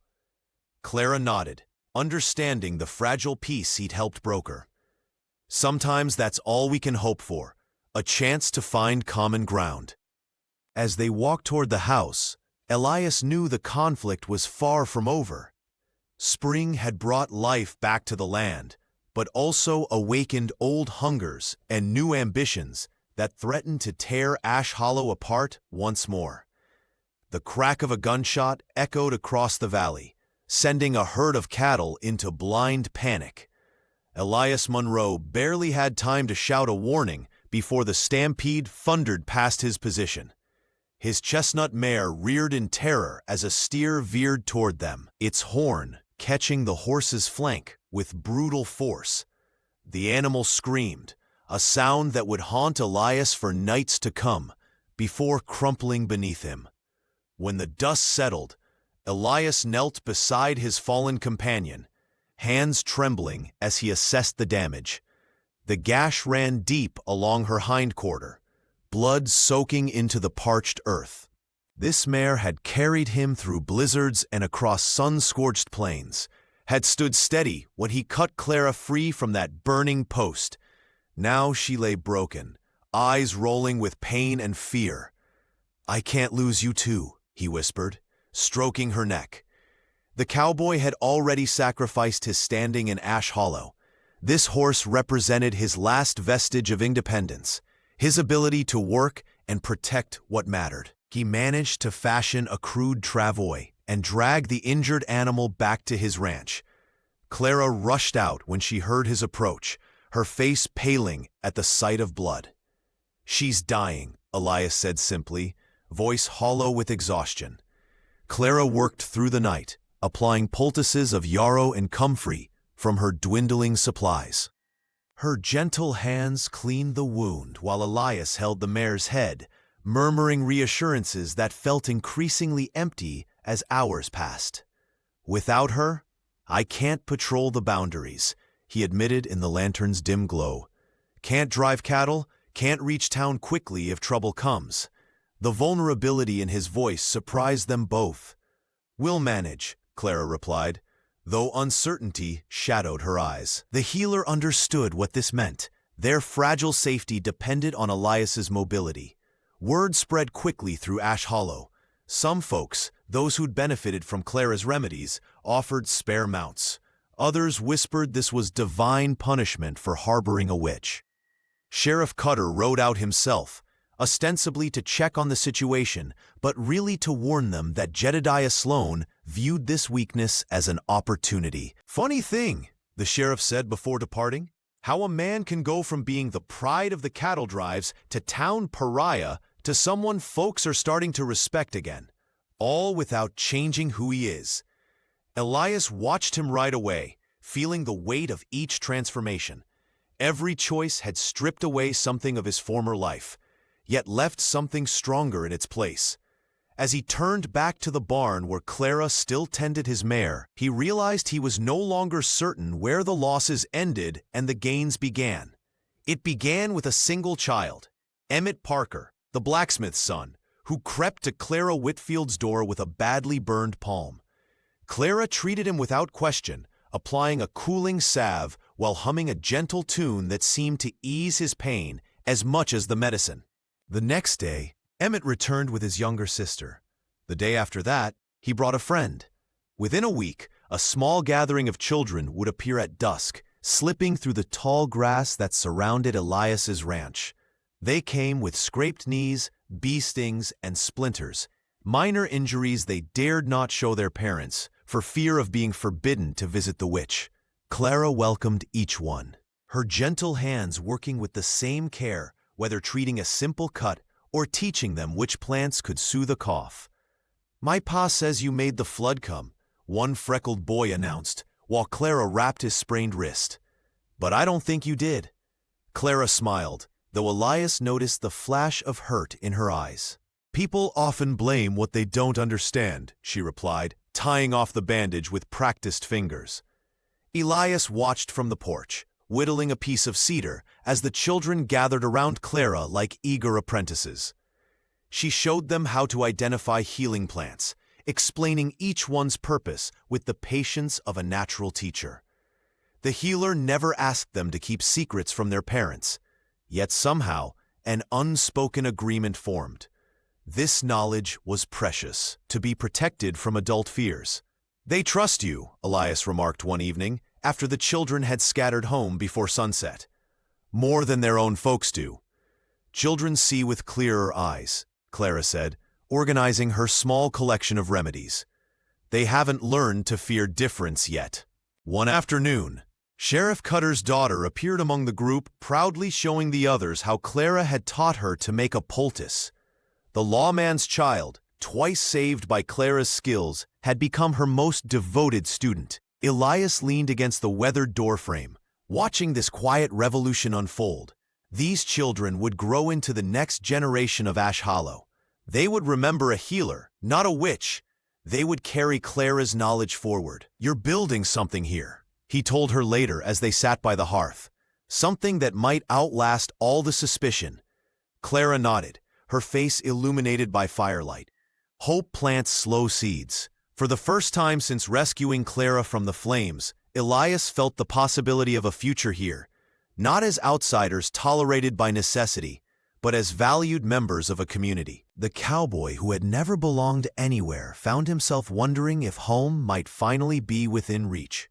Clara nodded, understanding the fragile peace he'd helped broker. "Sometimes that's all we can hope for, a chance to find common ground." As they walked toward the house, Elias knew the conflict was far from over. Spring had brought life back to the land, but also awakened old hungers and new ambitions that threatened to tear Ash Hollow apart once more. The crack of a gunshot echoed across the valley, sending a herd of cattle into blind panic. Elias Monroe barely had time to shout a warning before the stampede thundered past his position. His chestnut mare reared in terror as a steer veered toward them, its horn catching the horse's flank with brutal force. The animal screamed, a sound that would haunt Elias for nights to come, before crumpling beneath him. When the dust settled, Elias knelt beside his fallen companion, hands trembling as he assessed the damage. The gash ran deep along her hindquarter, blood soaking into the parched earth. This mare had carried him through blizzards and across sun-scorched plains, had stood steady when he cut Clara free from that burning post. Now she lay broken, eyes rolling with pain and fear. "I can't lose you too," he whispered, stroking her neck. The cowboy had already sacrificed his standing in Ash Hollow. This horse represented his last vestige of independence, his ability to work and protect what mattered. He managed to fashion a crude travois and drag the injured animal back to his ranch. Clara rushed out when she heard his approach, her face paling at the sight of blood. "She's dying," Elias said simply, voice hollow with exhaustion. Clara worked through the night, applying poultices of yarrow and comfrey from her dwindling supplies. Her gentle hands cleaned the wound while Elias held the mare's head, murmuring reassurances that felt increasingly empty as hours passed. Without her, "I can't patrol the boundaries," he admitted in the lantern's dim glow. "Can't drive cattle, can't reach town quickly if trouble comes." The vulnerability in his voice surprised them both. "We'll manage," Clara replied, though uncertainty shadowed her eyes. The healer understood what this meant. Their fragile safety depended on Elias's mobility. Word spread quickly through Ash Hollow. Some folks, those who'd benefited from Clara's remedies, offered spare mounts. Others whispered this was divine punishment for harboring a witch. Sheriff Cutter rode out himself, ostensibly to check on the situation, but really to warn them that Jedediah Sloan viewed this weakness as an opportunity. "Funny thing," the sheriff said before departing, "how a man can go from being the pride of the cattle drives to town pariah to someone folks are starting to respect again, all without changing who he is." Elias watched him ride away, feeling the weight of each transformation. Every choice had stripped away something of his former life, yet left something stronger in its place. As he turned back to the barn where Clara still tended his mare, he realized he was no longer certain where the losses ended and the gains began. It began with a single child, Emmett Parker, the blacksmith's son, who crept to Clara Whitfield's door with a badly burned palm. Clara treated him without question, applying a cooling salve while humming a gentle tune that seemed to ease his pain as much as the medicine. The next day, Emmett returned with his younger sister. The day after that, he brought a friend. Within a week, a small gathering of children would appear at dusk, slipping through the tall grass that surrounded Elias's ranch. They came with scraped knees, bee stings, and splinters, minor injuries they dared not show their parents for fear of being forbidden to visit the witch. Clara welcomed each one, her gentle hands working with the same care, whether treating a simple cut or teaching them which plants could soothe a cough. "My pa says you made the flood come," one freckled boy announced, while Clara wrapped his sprained wrist. "But I don't think you did." Clara smiled, though Elias noticed the flash of hurt in her eyes. "People often blame what they don't understand," she replied, tying off the bandage with practiced fingers. Elias watched from the porch, whittling a piece of cedar as the children gathered around Clara like eager apprentices. She showed them how to identify healing plants, explaining each one's purpose with the patience of a natural teacher. The healer never asked them to keep secrets from their parents, yet somehow an unspoken agreement formed. This knowledge was precious, to be protected from adult fears. "They trust you," Elias remarked one evening, after the children had scattered home before sunset. "More than their own folks do." "Children see with clearer eyes," Clara said, organizing her small collection of remedies. "They haven't learned to fear difference yet." One afternoon, Sheriff Cutter's daughter appeared among the group, proudly showing the others how Clara had taught her to make a poultice. The lawman's child, twice saved by Clara's skills, had become her most devoted student. Elias leaned against the weathered doorframe, watching this quiet revolution unfold. These children would grow into the next generation of Ash Hollow. They would remember a healer, not a witch. They would carry Clara's knowledge forward. "You're building something here," he told her later as they sat by the hearth. "Something that might outlast all the suspicion." Clara nodded, her face illuminated by firelight. Hope plants slow seeds. For the first time since rescuing Clara from the flames, Elias felt the possibility of a future here, not as outsiders tolerated by necessity, but as valued members of a community. The cowboy who had never belonged anywhere found himself wondering if home might finally be within reach.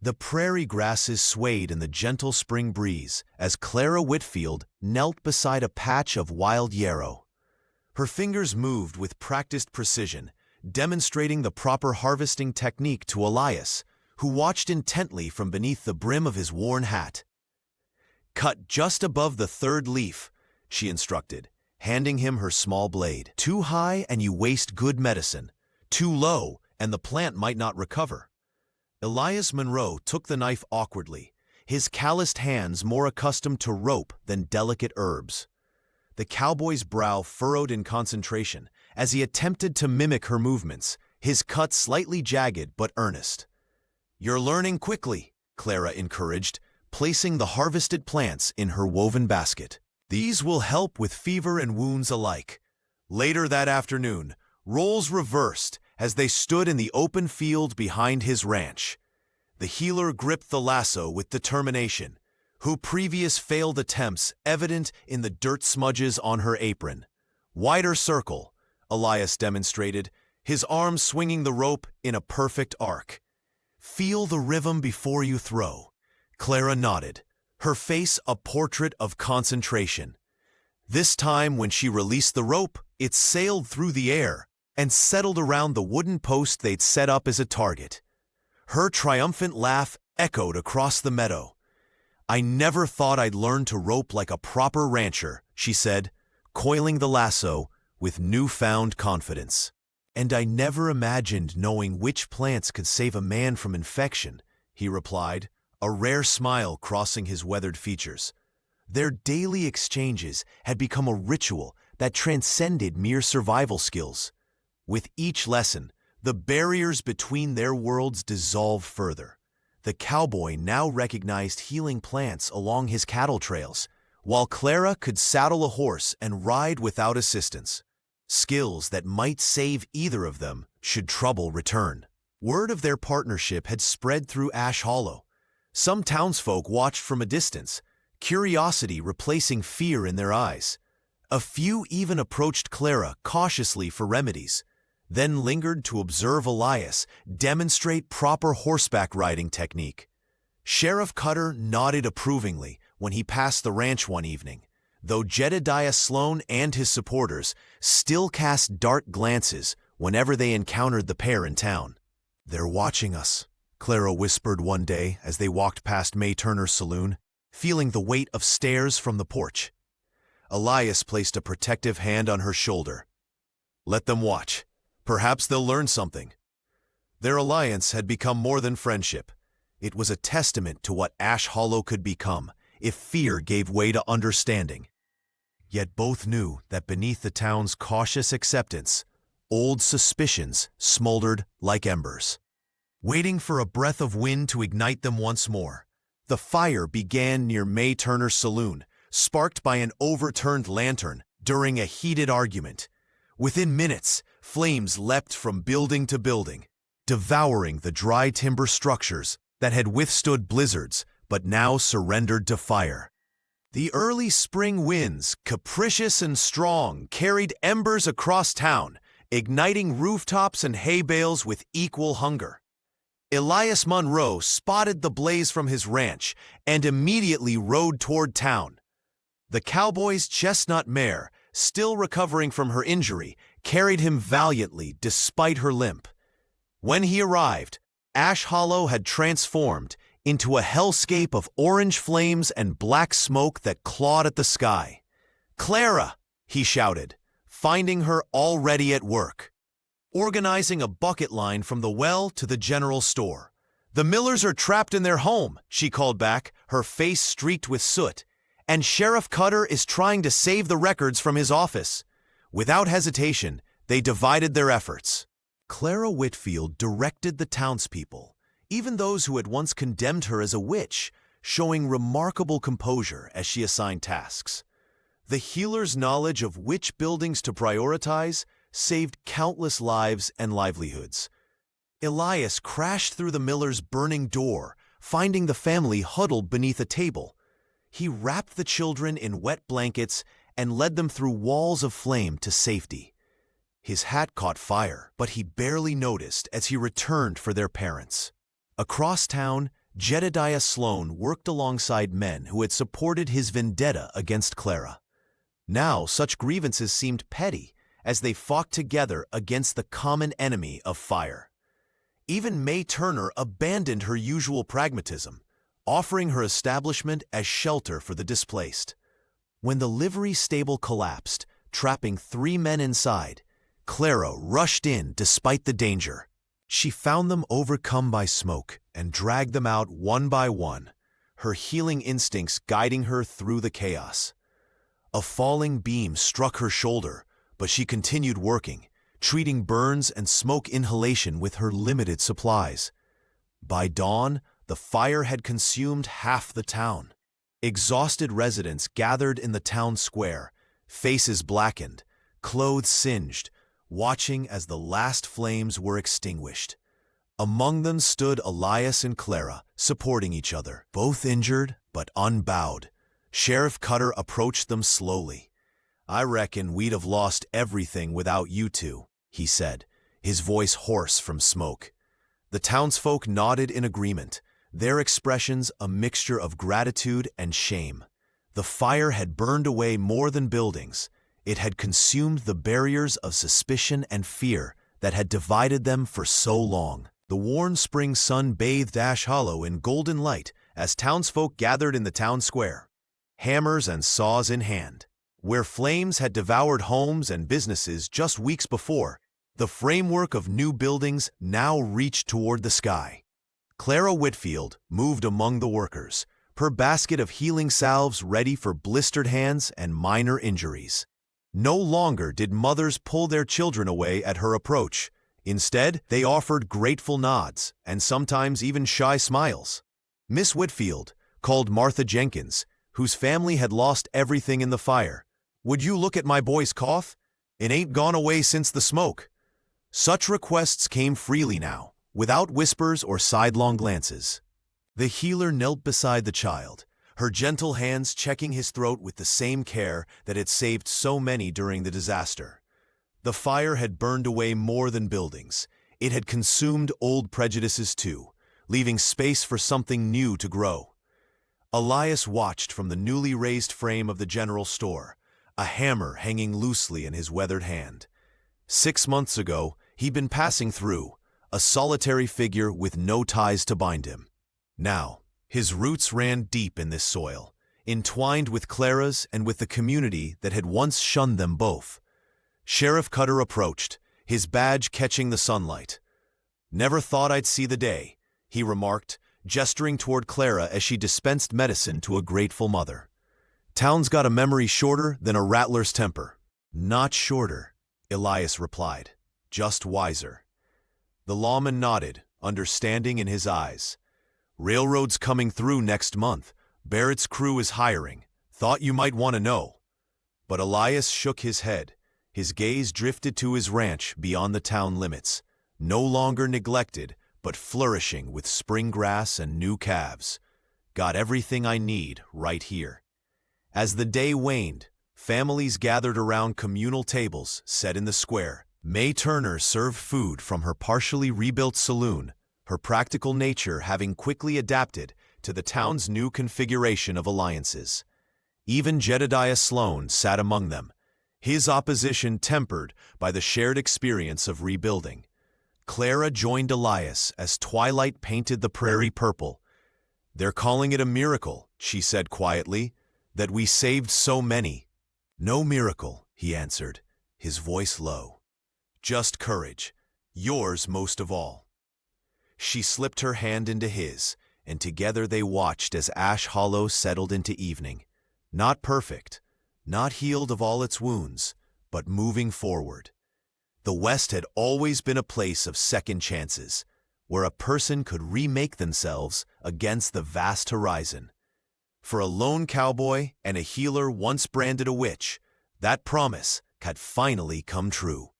The prairie grasses swayed in the gentle spring breeze as Clara Whitfield knelt beside a patch of wild yarrow. Her fingers moved with practiced precision, demonstrating the proper harvesting technique to Elias, who watched intently from beneath the brim of his worn hat. "Cut just above the third leaf," she instructed, handing him her small blade. "Too high and you waste good medicine. Too low and the plant might not recover." Elias Monroe took the knife awkwardly, his calloused hands more accustomed to rope than delicate herbs. The cowboy's brow furrowed in concentration as he attempted to mimic her movements, his cut slightly jagged but earnest. You're learning quickly, Clara encouraged, placing the harvested plants in her woven basket. These will help with fever and wounds alike. Later that afternoon, roles reversed as they stood in the open field behind his ranch. The healer gripped the lasso with determination, her previous failed attempts evident in the dirt smudges on her apron. Wider circle, Elias demonstrated, his arms swinging the rope in a perfect arc. Feel the rhythm before you throw. Clara nodded, her face a portrait of concentration. This time, when she released the rope, it sailed through the air and settled around the wooden post they'd set up as a target. Her triumphant laugh echoed across the meadow. I never thought I'd learn to rope like a proper rancher, she said, coiling the lasso with newfound confidence. And I never imagined knowing which plants could save a man from infection, he replied, a rare smile crossing his weathered features. Their daily exchanges had become a ritual that transcended mere survival skills. With each lesson, the barriers between their worlds dissolved further. The cowboy now recognized healing plants along his cattle trails, while Clara could saddle a horse and ride without assistance. Skills that might save either of them should trouble return. Word of their partnership had spread through Ash Hollow. Some townsfolk watched from a distance, curiosity replacing fear in their eyes. A few even approached Clara cautiously for remedies, then lingered to observe Elias demonstrate proper horseback riding technique. Sheriff Cutter nodded approvingly when he passed the ranch one evening, though Jedediah Sloan and his supporters still cast dark glances whenever they encountered the pair in town. They're watching us, Clara whispered one day as they walked past May Turner's saloon, feeling the weight of stares from the porch. Elias placed a protective hand on her shoulder. Let them watch. Perhaps they'll learn something. Their alliance had become more than friendship. It was a testament to what Ash Hollow could become if fear gave way to understanding. Yet both knew that beneath the town's cautious acceptance, old suspicions smoldered like embers. Waiting for a breath of wind to ignite them once more, the fire began near May Turner's saloon, sparked by an overturned lantern during a heated argument. Within minutes, flames leapt from building to building, devouring the dry timber structures that had withstood blizzards but now surrendered to fire. The early spring winds, capricious and strong, carried embers across town, igniting rooftops and hay bales with equal hunger. Elias Monroe spotted the blaze from his ranch and immediately rode toward town. The cowboy's chestnut mare, still recovering from her injury, carried him valiantly despite her limp. When he arrived, Ash Hollow had transformed into a hellscape of orange flames and black smoke that clawed at the sky. "Clara!" he shouted, finding her already at work, organizing a bucket line from the well to the general store. "The Millers are trapped in their home," she called back, her face streaked with soot, "and Sheriff Cutter is trying to save the records from his office." Without hesitation, they divided their efforts. Clara Whitfield directed the townspeople, even those who had once condemned her as a witch, showing remarkable composure as she assigned tasks. The healer's knowledge of which buildings to prioritize saved countless lives and livelihoods. Elias crashed through the Miller's burning door, finding the family huddled beneath a table. He wrapped the children in wet blankets and led them through walls of flame to safety. His hat caught fire, but he barely noticed as he returned for their parents. Across town, Jedediah Sloan worked alongside men who had supported his vendetta against Clara. Now such grievances seemed petty as they fought together against the common enemy of fire. Even May Turner abandoned her usual pragmatism, offering her establishment as shelter for the displaced. When the livery stable collapsed, trapping 3 men inside, Clara rushed in despite the danger. She found them overcome by smoke and dragged them out one by one, her healing instincts guiding her through the chaos. A falling beam struck her shoulder, but she continued working, treating burns and smoke inhalation with her limited supplies. By dawn, the fire had consumed half the town. Exhausted residents gathered in the town square, faces blackened, clothes singed, watching as the last flames were extinguished. Among them stood Elias and Clara, supporting each other, both injured but unbowed. Sheriff Cutter approached them slowly. "I reckon we'd have lost everything without you two," he said, his voice hoarse from smoke. The townsfolk nodded in agreement, their expressions a mixture of gratitude and shame. The fire had burned away more than buildings. It had consumed the barriers of suspicion and fear that had divided them for so long. The warm spring sun bathed Ash Hollow in golden light as townsfolk gathered in the town square, hammers and saws in hand. Where flames had devoured homes and businesses just weeks before, the framework of new buildings now reached toward the sky. Clara Whitfield moved among the workers, her basket of healing salves ready for blistered hands and minor injuries. No longer did mothers pull their children away at her approach. Instead, they offered grateful nods and sometimes even shy smiles. Miss Whitfield called Martha Jenkins, whose family had lost everything in the fire. "Would you look at my boy's cough? It ain't gone away since the smoke." Such requests came freely now, without whispers or sidelong glances. The healer knelt beside the child, her gentle hands checking his throat with the same care that had saved so many during the disaster. The fire had burned away more than buildings. It had consumed old prejudices too, leaving space for something new to grow. Elias watched from the newly raised frame of the general store, a hammer hanging loosely in his weathered hand. 6 months ago, he'd been passing through, a solitary figure with no ties to bind him. Now, his roots ran deep in this soil, entwined with Clara's and with the community that had once shunned them both. Sheriff Cutter approached, his badge catching the sunlight. "Never thought I'd see the day," he remarked, gesturing toward Clara as she dispensed medicine to a grateful mother. "Town's got a memory shorter than a rattler's temper." "Not shorter," Elias replied, "just wiser." The lawman nodded, understanding in his eyes. "Railroad's coming through next month. Barrett's crew is hiring. Thought you might want to know." But Elias shook his head. His gaze drifted to his ranch beyond the town limits, no longer neglected, but flourishing with spring grass and new calves. "Got everything I need right here." As the day waned, families gathered around communal tables set in the square. May Turner served food from her partially rebuilt saloon, her practical nature having quickly adapted to the town's new configuration of alliances. Even Jedediah Sloan sat among them, his opposition tempered by the shared experience of rebuilding. Clara joined Elias as twilight painted the prairie purple. "They're calling it a miracle," she said quietly, "that we saved so many." "No miracle," he answered, his voice low. "Just courage, yours most of all." She slipped her hand into his, and together they watched as Ash Hollow settled into evening. Not perfect, not healed of all its wounds, but moving forward. The West had always been a place of second chances, where a person could remake themselves against the vast horizon. For a lone cowboy and a healer once branded a witch, that promise had finally come true.